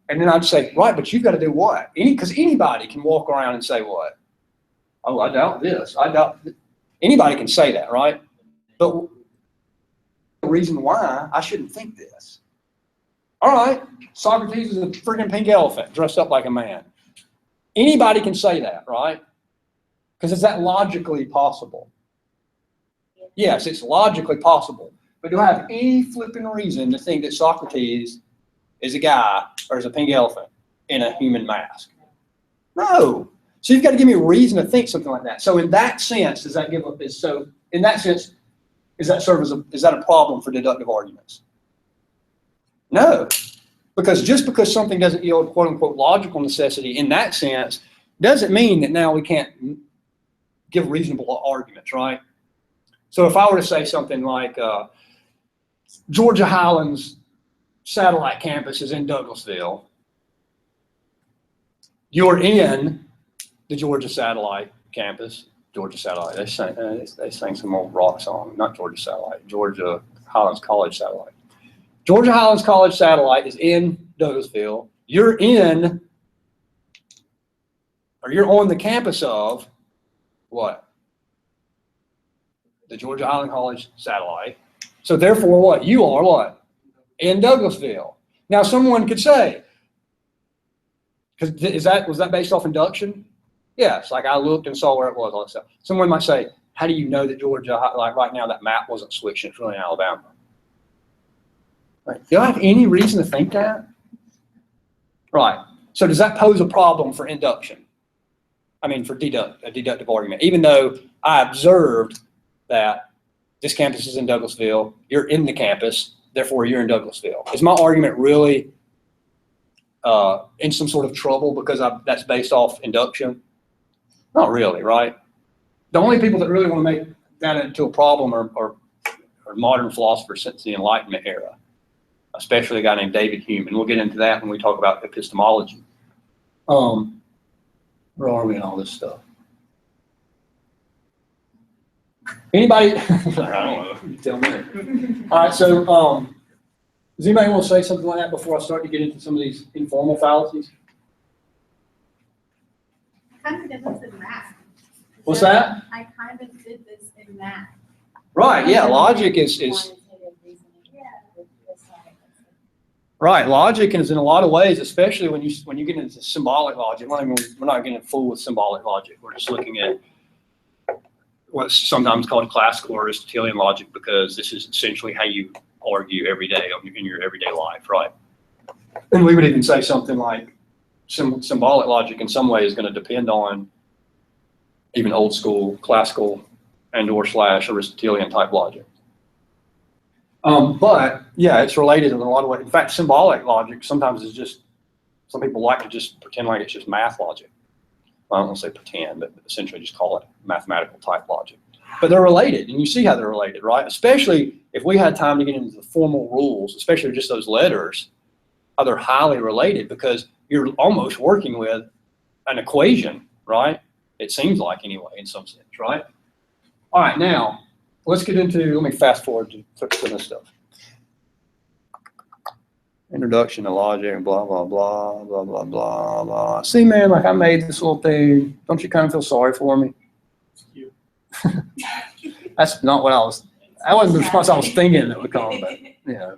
And then I'd say, right, but you've got to do what? Because anybody can walk around and say what? Oh, I doubt this. Anybody can say that, right? But the reason why I shouldn't think this. All right, Socrates is a freaking pink elephant dressed up like a man. Anybody can say that, right? Because is that logically possible? Yes, it's logically possible. But do I have any flipping reason to think that Socrates is a guy or is a pink elephant in a human mask? No. So you've got to give me a reason to think something like that. So in that sense, does that give up this? So in that sense, is that a problem for deductive arguments? No, because just because something doesn't yield quote unquote logical necessity in that sense doesn't mean that now we can't give reasonable arguments, right? So if I were to say something like Georgia Highlands satellite campus is in Douglasville, you're in the Georgia satellite campus. Georgia satellite. They sang some old rock song. Not Georgia satellite. Georgia Highlands College satellite. Georgia Highlands College satellite is in Douglasville. You're on the campus of what? The Georgia Highlands College satellite. So therefore what? You are what? In Douglasville. Now someone could say, was that based off induction? Yes, like I looked and saw where it was, all that stuff. Someone might say, how do you know that Georgia, like right now that map wasn't switched, it's really in Alabama? Right. Do I have any reason to think that? Right. So does that pose a problem for induction? I mean, for a deductive argument, even though I observed that this campus is in Douglasville, you're in the campus, therefore you're in Douglasville. Is my argument really in some sort of trouble because that's based off induction? Not really, right? The only people that really want to make that into a problem are modern philosophers since the Enlightenment era, especially a guy named David Hume. And we'll get into that when we talk about epistemology. Where are we in all this stuff? Anybody? I don't know. You tell me. All right, so does anybody want to say something like that before I start to get into some of these informal fallacies? kind of did this in math. What's that? I kind of did this in math. Right, yeah, logic is, Quantitative reasoning. Yeah. That's not- right, logic is in a lot of ways, especially when you get into symbolic logic. We're not getting fooled with symbolic logic. We're just looking at what's sometimes called classical or Aristotelian logic, because this is essentially how you argue every day in your everyday life, right? And we would even say something like symbolic logic in some way is going to depend on even old school classical and or / Aristotelian type logic. But yeah, it's related in a lot of ways. In fact, symbolic logic sometimes is just, some people like to just pretend like it's just math logic. Well, I don't want to say pretend, but essentially just call it mathematical type logic. But they're related, and you see how they're related, right? Especially if we had time to get into the formal rules, especially just those letters, how they're highly related, because you're almost working with an equation, right? It seems like anyway, in some sense, right? All right, now let's get into, let me fast forward to some of this stuff. Introduction to logic, blah, blah, blah, blah, blah, blah, blah. See, man, like I made this little thing. Don't you kind of feel sorry for me? It's cute. That's not what that wasn't the response I was thinking it would come, but, you know.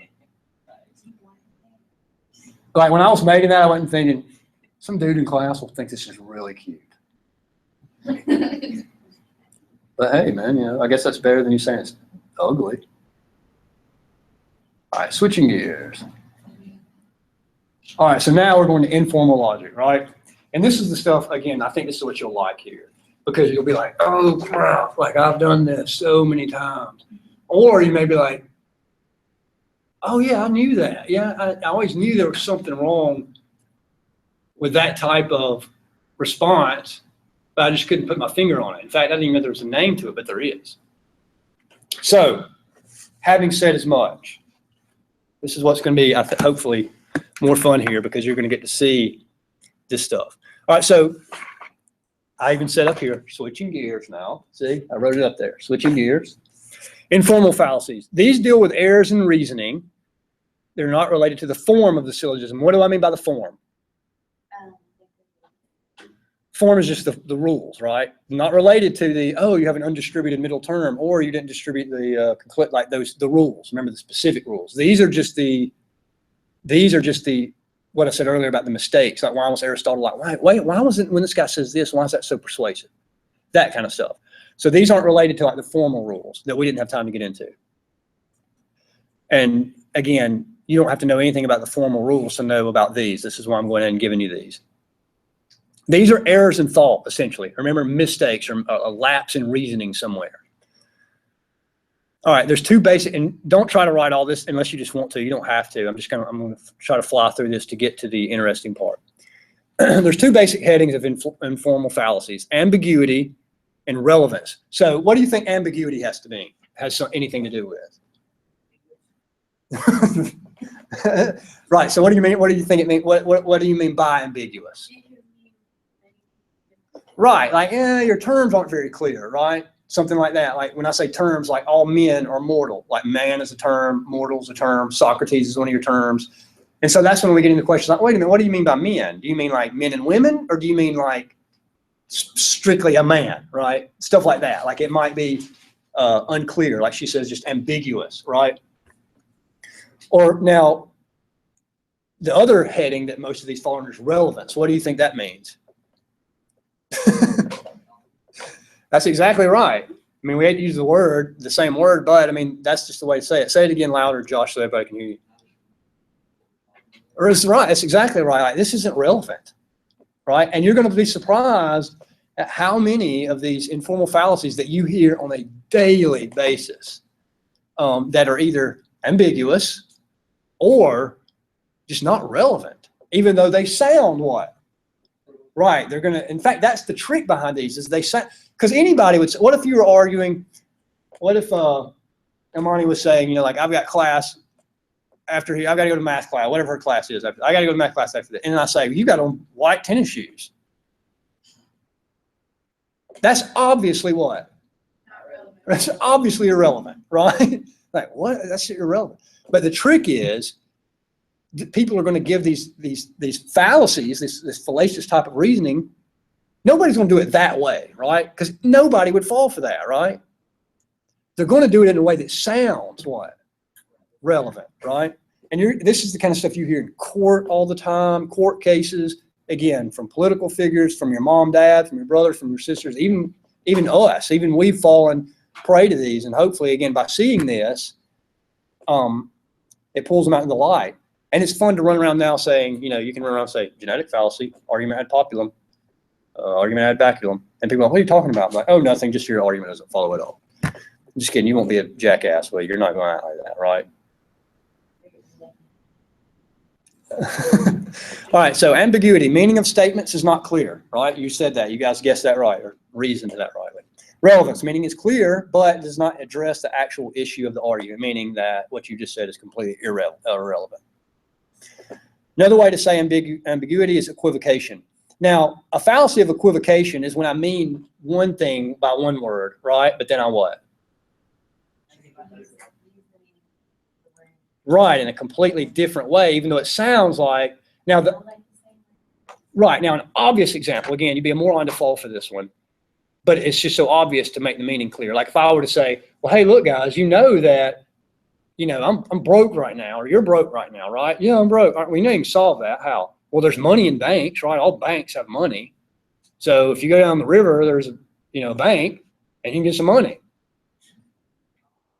Like when I was making that, I wasn't thinking, some dude in class will think this is really cute. But hey, man, you know, I guess that's better than you saying it's ugly. All right, switching gears. All right, so now we're going to informal logic, right? And this is the stuff, again, I think this is what you'll like here, because you'll be like, oh crap, like I've done this so many times. Or you may be like, oh yeah, I knew that. Yeah, I always knew there was something wrong with that type of response, but I just couldn't put my finger on it. In fact, I didn't even know there was a name to it, but there is. So, having said as much, this is what's going to be, hopefully, more fun here, because you're going to get to see this stuff. All right, so I even set up here, switching gears now. See, I wrote it up there, switching gears. Informal fallacies. These deal with errors in reasoning. They're not related to the form of the syllogism. What do I mean by the form? Form is just the rules, right? Not related to the, oh, you have an undistributed middle term, or you didn't distribute the like the rules. Remember the specific rules. These are just the what I said earlier about the mistakes. Like why was Aristotle like, wait, why was it when this guy says this? Why is that so persuasive? That kind of stuff. So these aren't related to like the formal rules that we didn't have time to get into. And again, you don't have to know anything about the formal rules to know about these. This is why I'm going ahead and giving you these. These are errors in thought, essentially. Remember, mistakes or a lapse in reasoning somewhere. All right, there's two basic, and don't try to write all this unless you just want to. You don't have to. I'm going to try to fly through this to get to the interesting part. There's two basic headings of informal fallacies: ambiguity and relevance. So, what do you think ambiguity has to mean? Has anything to do with? Right. So, what do you mean? What do you think it means? What do you mean by ambiguous? Right, like, your terms aren't very clear, right? Something like that. Like when I say terms, like all men are mortal. Like man is a term, mortal is a term, Socrates is one of your terms. And so that's when we get into questions like, wait a minute, what do you mean by men? Do you mean like men and women? Or do you mean like strictly a man, right? Stuff like that. Like it might be unclear, like she says, just ambiguous, right? Or now, the other heading that most of these fall under is relevance. What do you think that means? That's exactly right. I mean, we had to use the same word, but I mean, that's just the way to say it. Say it again louder, Josh, so everybody can hear you. Or it's right. That's exactly right. Like, this isn't relevant, right? And you're going to be surprised at how many of these informal fallacies that you hear on a daily basis that are either ambiguous or just not relevant, even though they sound what? Right, they're gonna, in fact, that's the trick behind these, is they say, because anybody would say, what if you were arguing, what if Imani was saying, you know, like I've got class after here, I've got to go to math class, whatever her class is, I got to go to math class after that, and I say, you got on white tennis shoes. That's obviously what? Not relevant. That's obviously irrelevant, right? Like what? That's irrelevant. But the trick is, people are going to give these fallacies, this fallacious type of reasoning, Nobody's going to do it that way, right? Because nobody would fall for that, right? They're going to do it in a way that sounds what? Relevant, right? And this is the kind of stuff you hear in court all the time, court cases, again, from political figures, from your mom, dad, from your brothers, from your sisters, even us, even we've fallen prey to these. And hopefully, again, by seeing this, it pulls them out in the light. And it's fun to run around now saying, you can run around and say, genetic fallacy, argument ad populum, argument ad baculum. And people are like, what are you talking about? I'm like, oh, nothing, just your argument doesn't follow at all. I'm just kidding, you won't be a jackass, but you're not going to act like that, right? All right, so ambiguity, meaning of statements is not clear, right? You said that, you guys guessed that right, or reasoned that rightly. Relevance, meaning is clear, but does not address the actual issue of the argument, meaning that what you just said is completely irrelevant. Another way to say ambiguity is equivocation. Now, a fallacy of equivocation is when I mean one thing by one word, right? But then I what? Right, in a completely different way, even though it sounds like, right, now an obvious example, again, you'd be a moron to fall for this one, but it's just so obvious to make the meaning clear. Like if I were to say, well, hey, look, guys, you know that, I'm broke right now, or you're broke right now, right? Yeah, I'm broke. We know you can solve that. How? Well, there's money in banks, right? All banks have money. So if you go down the river, there's a bank, and you can get some money.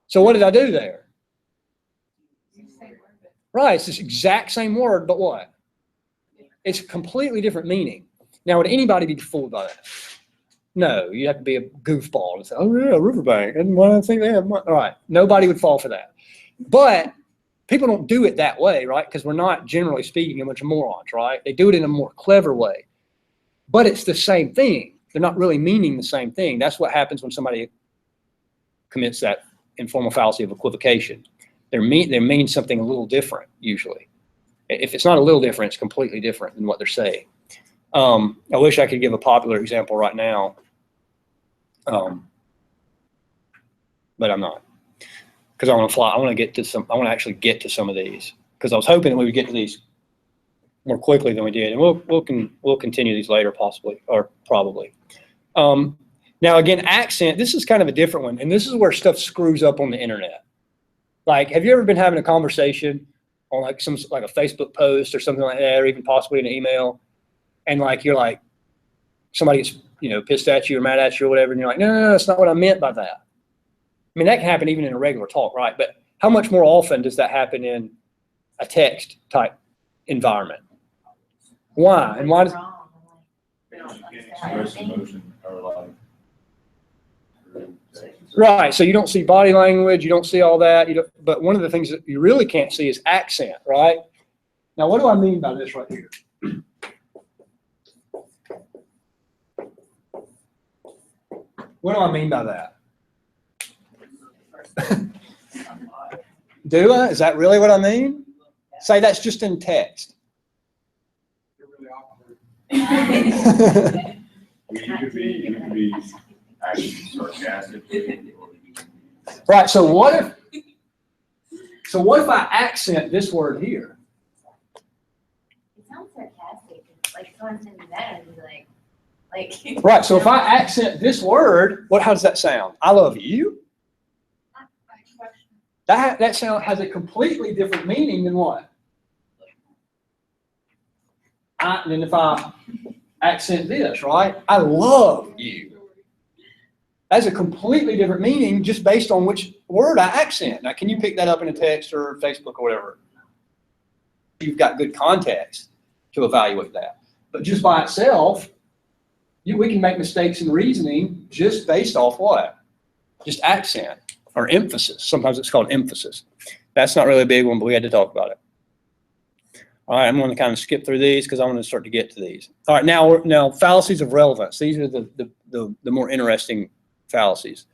So what did I do there? Right, it's this exact same word, but what? It's a completely different meaning. Now, would anybody be fooled by that? No, you have to be a goofball and say, oh yeah, riverbank, and why do I think they have money? All right, nobody would fall for that. But people don't do it that way, right? Because we're not, generally speaking, a bunch of morons, right? They do it in a more clever way. But it's the same thing. They're not really meaning the same thing. That's what happens when somebody commits that informal fallacy of equivocation. They mean something a little different, usually. If it's not a little different, it's completely different than what they're saying. I wish I could give a popular example right now, but I'm not. Because I want to fly. I want to actually get to some of these. Because I was hoping that we would get to these more quickly than we did. And we'll continue these later, possibly, or probably. Now, again, accent, this is kind of a different one. And this is where stuff screws up on the internet. Like, have you ever been having a conversation on like a Facebook post or something like that, or even possibly an email, and like you're like, somebody gets pissed at you or mad at you or whatever, and you're like, no, that's not what I meant by that. I mean, that can happen even in a regular talk, right? But how much more often does that happen in a text type environment? Why? And why does? Express emotion or like. Right, so you don't see body language, you don't see all that, but one of the things that you really can't see is accent, right? Now, what do I mean by this right here? What do I mean by that? Do I? Is that really what I mean? Say that's just in text. You're really awkward. You could be actually sarcastic. Right, so what if I accent this word here? It sounds sarcastic. Like someone sending that, I'd be like. Right, so if I accent this word, how does that sound? I love you? That sound has a completely different meaning than what? Than if I accent this, right? I love you. That's a completely different meaning just based on which word I accent. Now, can you pick that up in a text or Facebook or whatever? You've got good context to evaluate that. But just by itself, we can make mistakes in reasoning just based off what? Just accent or emphasis. Sometimes it's called emphasis. That's not really a big one, but we had to talk about it. All right, I'm going to kind of skip through these because I want to start to get to these. All right, now fallacies of relevance. These are the more interesting fallacies.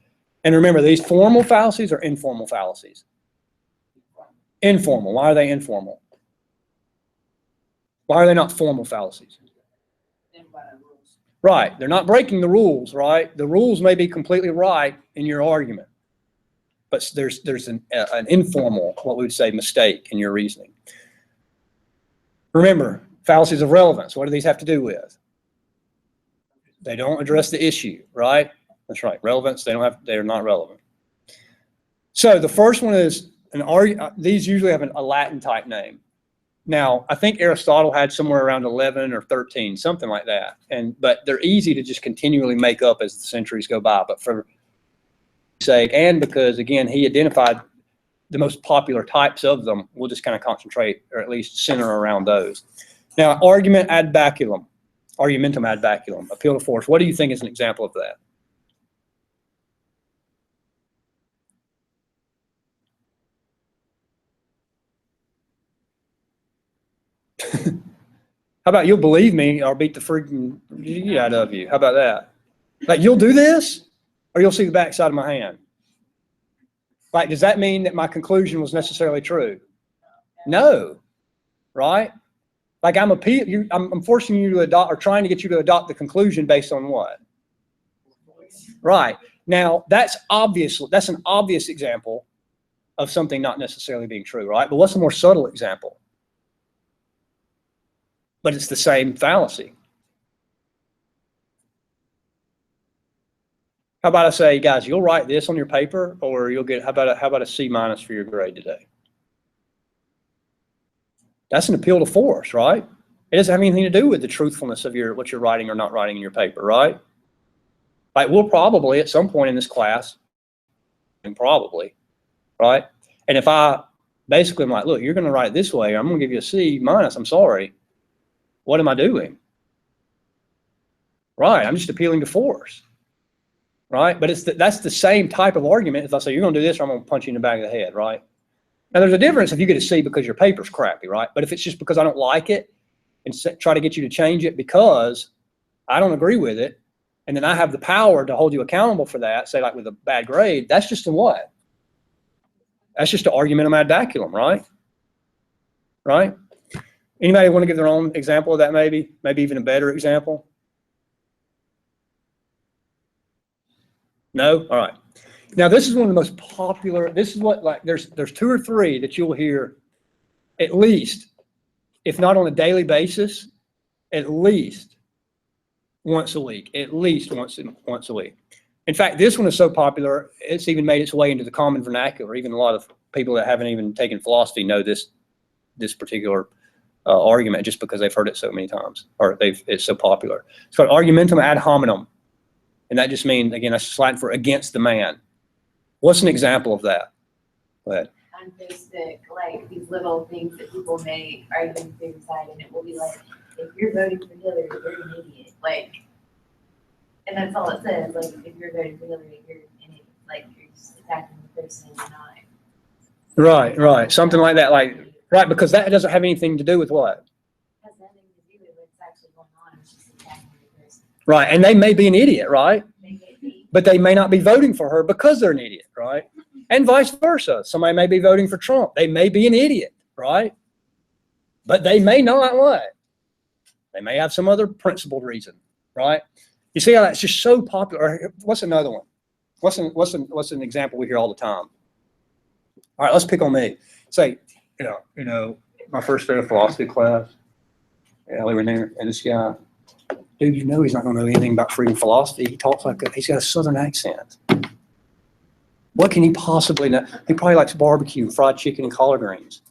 And remember, these formal fallacies are informal fallacies. Informal. Why are they informal? Why are they not formal fallacies? Right. They're not breaking the rules, right? The rules may be completely right in your argument, but there's an informal, what we would say, mistake in your reasoning. Remember, fallacies of relevance. What do these have to do with? They don't address the issue, right? That's right. Relevance, they're not relevant. So the first one is these usually have a Latin type name. Now, I think Aristotle had somewhere around 11 or 13, something like that. But they're easy to just continually make up as the centuries go by. But for sake, and because again, he identified the most popular types of them, we'll just kind of concentrate or at least center around those. Now, argument ad baculum, argumentum ad baculum, appeal to force. What do you think is an example of that? How about you'll believe me or beat the freaking shit out of you? How about that? Like, you'll do this or you'll see the backside of my hand. Like, does that mean that my conclusion was necessarily true? No, right? Like I'm forcing you to adopt or trying to get you to adopt the conclusion based on what? Right. Now, that's an obvious example of something not necessarily being true, right? But what's a more subtle example? But it's the same fallacy. How about I say, guys, you'll write this on your paper or you'll get, how about a C- for your grade today? That's an appeal to force, right? It doesn't have anything to do with the truthfulness of what you're writing or not writing in your paper, right? Like we'll probably at some point in this class, and probably, right? And if I basically am like, look, you're going to write it this way, I'm going to give you a C-, I'm sorry. What am I doing? Right, I'm just appealing to force, right? But that's the same type of argument. If I say, you're going to do this, or I'm going to punch you in the back of the head, right? Now, there's a difference if you get a C because your paper's crappy, right? But if it's just because I don't like it and try to get you to change it because I don't agree with it, and then I have the power to hold you accountable for that, say like with a bad grade, that's just a what? That's just an argumentum ad baculum, right? Right? Anybody want to give their own example of that maybe? Maybe even a better example? No? All right. Now, this is one of the most popular, this is what, like, there's 2 or 3 that you'll hear at least, if not on a daily basis, at least once a week, at least once a week. In fact, this one is so popular, it's even made its way into the common vernacular. Even a lot of people that haven't even taken philosophy know this particular argument just because they've heard it so many times, or it's so popular. It's called argumentum ad hominem. And that just means, again, that's Latin for against the man. What's an example of that? Go ahead. On Facebook, like these little things that people make arguing for your side, and it will be like, if you're voting for Hillary, you're an idiot. Like, and that's all it says. Like, if you're voting for Hillary, you're an idiot. Like, you're just attacking the person and not. Right. Something like that. Like, right, because that doesn't have anything to do with what? It has nothing to do with what's actually going on. It's just attacking the person. Right, and they may be an idiot, right? They may be. But they may not be voting for her because they're an idiot, right? And vice versa. Somebody may be voting for Trump. They may be an idiot, right? But they may not what? They may have some other principled reason, right? You see how that's just so popular. What's another one? What's an example we hear all the time? All right, let's pick on me. Say, you know, my first day of philosophy class, we were in there, and this guy, dude, you know he's not going to know anything about freedom philosophy. He talks like he's got a Southern accent. What can he possibly know? He probably likes barbecue, fried chicken, and collard greens.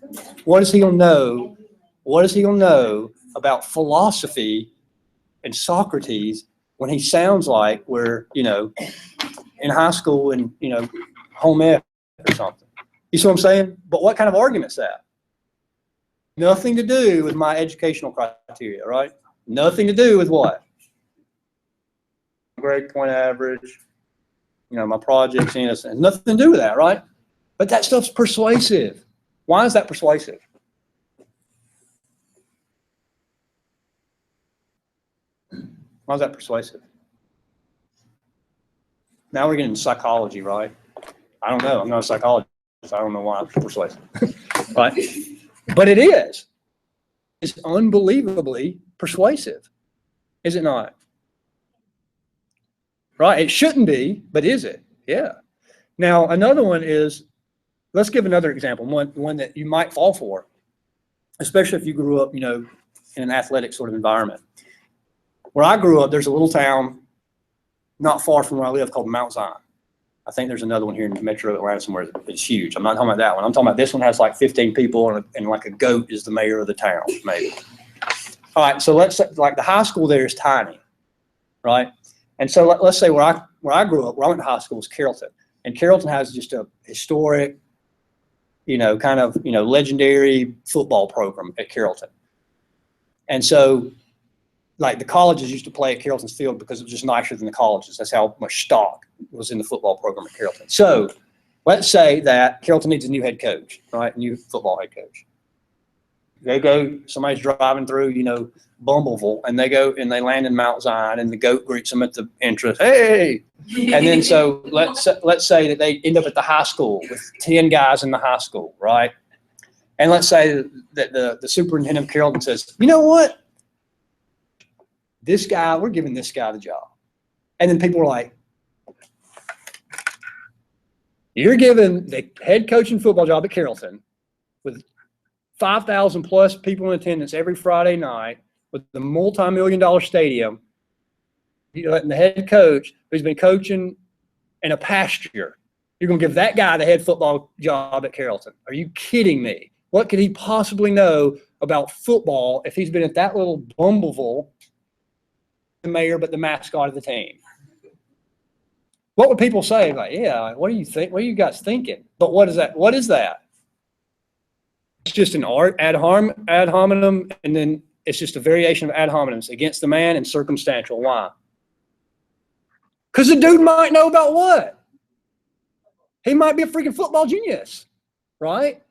What is he going to know? What is he going to know about philosophy and Socrates when he sounds like we're, in high school and, home ec or something? You see what I'm saying? But what kind of argument's that? Nothing to do with my educational criteria, right? Nothing to do with what? Grade point average, my projects, has nothing to do with that, right? But that stuff's persuasive. Why is that persuasive? Why is that persuasive? Now we're getting into psychology, right? I don't know. I'm not a psychologist. I don't know why it's persuasive, right? But it is. It's unbelievably persuasive, is it not? Right? It shouldn't be, but is it? Yeah. Now, another one is, let's give another example, one that you might fall for, especially if you grew up, in an athletic sort of environment. Where I grew up, there's a little town not far from where I live called Mount Zion. I think there's another one here in Metro Atlanta somewhere that's huge. I'm not talking about that one. I'm talking about this one has like 15 people and like a goat is the mayor of the town, maybe. All right, so let's say like the high school there is tiny, right? And so let's say where I grew up, where I went to high school was Carrollton. And Carrollton has just a historic, kind of, legendary football program at Carrollton. And so like the colleges used to play at Carrollton's field because it was just nicer than the colleges. That's how much stock was in the football program at Carrollton. So let's say that Carrollton needs a new head coach, right? New football head coach. They go, somebody's driving through, Bumbleville, and they go and they land in Mount Zion, and the goat greets them at the entrance. Hey! And then so let's say that they end up at the high school with 10 guys in the high school, right? And let's say that the superintendent of Carrollton says, you know what? This guy, we're giving this guy the job. And then people are like, you're giving the head coaching football job at Carrollton with 5,000 plus people in attendance every Friday night with the multi-million-dollar stadium. You're letting the head coach who's been coaching in a pasture, you're going to give that guy the head football job at Carrollton. Are you kidding me? What could he possibly know about football if he's been at that little Bumbleville, the mayor, but the mascot of the team? What would people say? Like, yeah, what do you think? What are you guys thinking? But what is that? What is that? It's just an art ad hominem, and then it's just a variation of ad hominems against the man and circumstantial. Why? Because the dude might know about what? He might be a freaking football genius, right?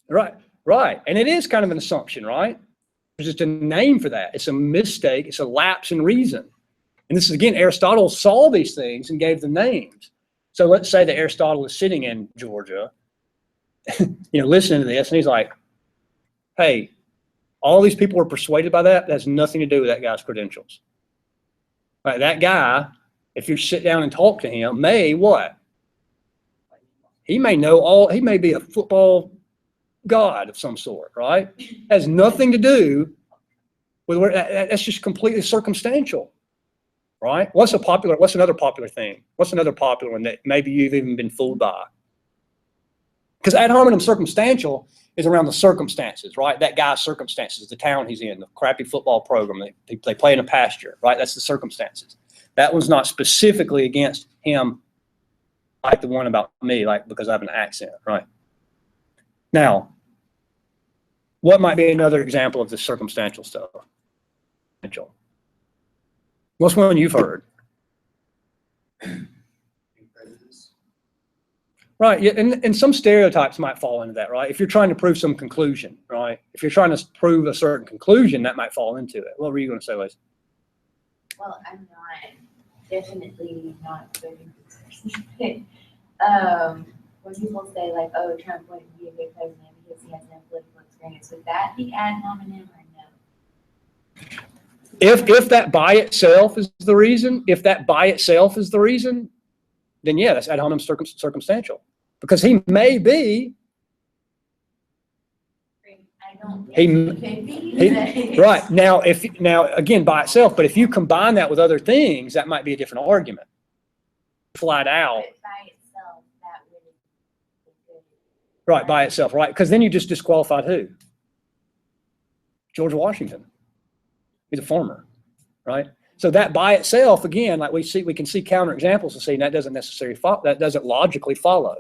Right. And it is kind of an assumption, right? There's just a name for that. It's a mistake. It's a lapse in reason. And this is, again, Aristotle saw these things and gave them names. So let's say that Aristotle is sitting in Georgia, listening to this, and he's like, hey, all these people are persuaded by that. That has nothing to do with that guy's credentials. Right, that guy, if you sit down and talk to him, may what? He may he may be a football god of some sort, right? Has nothing to do with where, that's just completely circumstantial, right? What's another popular thing? What's another popular one that maybe you've even been fooled by? Because ad hominem circumstantial is around the circumstances, right? That guy's circumstances, the town he's in, the crappy football program, they play in a pasture, right? That's the circumstances. That one's not specifically against him like the one about me, like because I have an accent, right? Now, what might be another example of this circumstantial stuff? What's one you've heard? Right, yeah, and some stereotypes might fall into that, right? If you're trying to prove some conclusion, right? If you're trying to prove a certain conclusion, that might fall into it. What were you going to say, Liz? Well, I'm definitely not voting for this person. When people say like, oh, Trump wouldn't be a good president because he has no political experience, would that be ad hominem or no? If that by itself is the reason, then yeah, that's ad hominem circumstantial. Because he may be. I don't think he could be. Right. Now, again, by itself, but if you combine that with other things, that might be a different argument. Flat out. But by itself, that would be good. Right, by itself, right? Because then you just disqualified who? George Washington. He's a farmer, right? So that by itself, again, like we can see counterexamples to see that doesn't necessarily that doesn't logically follow,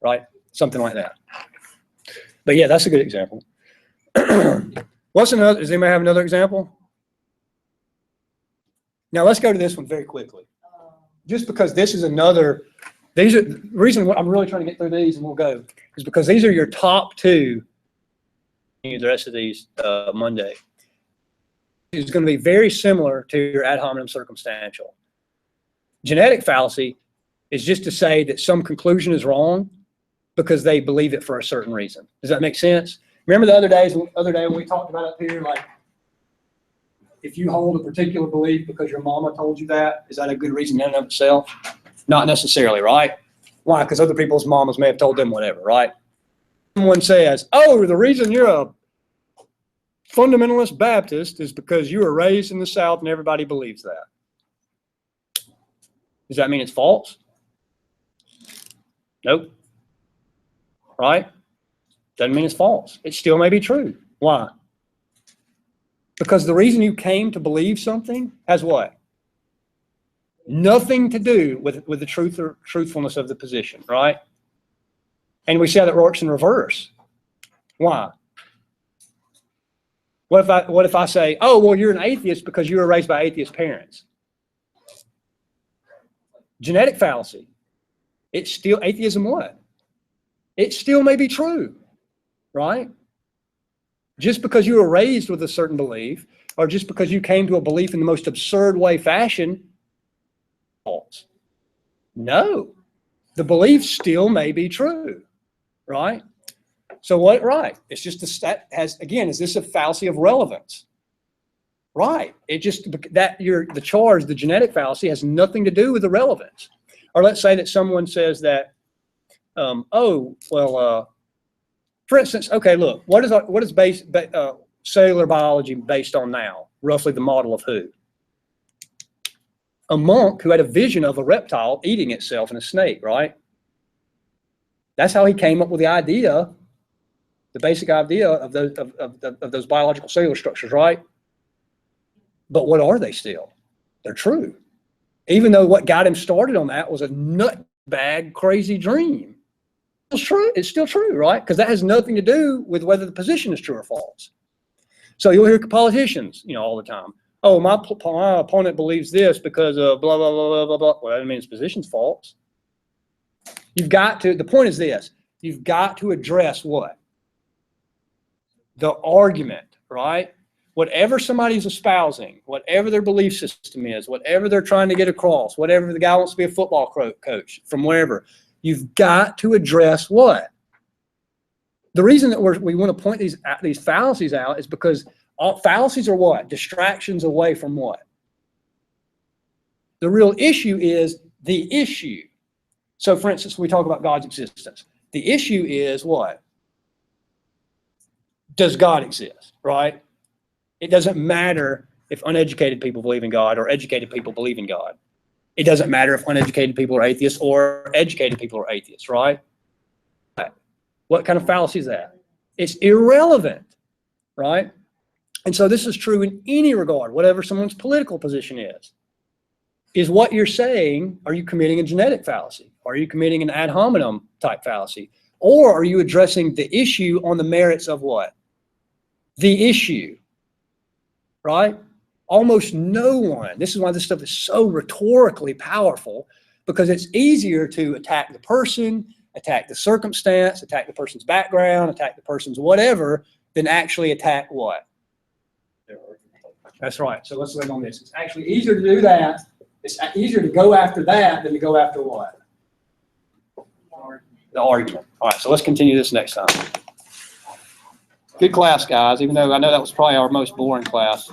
right? Something like that. But yeah, that's a good example. What's another? Does anybody have another example? Now let's go to this one very quickly. Just because this is another. These are the reason I'm really trying to get through these, and we'll go is because these are your top two. The rest of these Monday. Is going to be very similar to your ad hominem circumstantial. Genetic fallacy is just to say that some conclusion is wrong because they believe it for a certain reason. Does that make sense? Remember the other day when we talked about up here, like if you hold a particular belief because your mama told you that, is that a good reason in and of itself? Not necessarily, right? Why? Because other people's mamas may have told them whatever, right? Someone says, oh, the reason you're a fundamentalist Baptist is because you were raised in the South and everybody believes that. Does that mean it's false? Nope. Right? Doesn't mean it's false. It still may be true. Why? Because the reason you came to believe something has what? Nothing to do with the truth or truthfulness of the position, right? And we see how that works in reverse. Why? What if I say, oh, well, you're an atheist because you were raised by atheist parents? Genetic fallacy. It's still atheism what? It still may be true, right? Just because you were raised with a certain belief, or just because you came to a belief in the most absurd way fashion, false. No, the belief still may be true, right? So what, right? It's just is this a fallacy of relevance? Right. It just, the charge, the genetic fallacy has nothing to do with the relevance. Or let's say that someone says that, for instance, okay, look, what is cellular biology based on now? Roughly the model of who? A monk who had a vision of a reptile eating itself in a snake, right? That's how he came up with the idea, the basic idea of those biological cellular structures, right? But what are they still? They're true. Even though what got him started on that was a nutbag crazy dream. It's true. It's still true, right? Because that has nothing to do with whether the position is true or false. So you'll hear politicians, all the time. Oh, my opponent believes this because of blah, blah, blah, blah, blah, blah. Well, that means his position's false. The point is this, you've got to address what? The argument, right? Whatever somebody's espousing, whatever their belief system is, whatever they're trying to get across, whatever the guy wants to be a football coach from wherever, you've got to address what? The reason that we want to point these fallacies out is because fallacies are what? Distractions away from what? The real issue is the issue. So for instance, we talk about God's existence. The issue is what? Does God exist, right? It doesn't matter if uneducated people believe in God or educated people believe in God. It doesn't matter if uneducated people are atheists or educated people are atheists, right? What kind of fallacy is that? It's irrelevant, right? And so this is true in any regard, whatever someone's political position is. Is what you're saying, are you committing a genetic fallacy? Are you committing an ad hominem type fallacy? Or are you addressing the issue on the merits of what? The issue, right? Almost no one, this is why this stuff is so rhetorically powerful, because it's easier to attack the person, attack the circumstance, attack the person's background, attack the person's whatever, than actually attack what? That's right. So let's land on this. It's actually easier to do that. It's easier to go after that than to go after what? The argument. All right, so let's continue this next time. Good class, guys, even though I know that was probably our most boring class.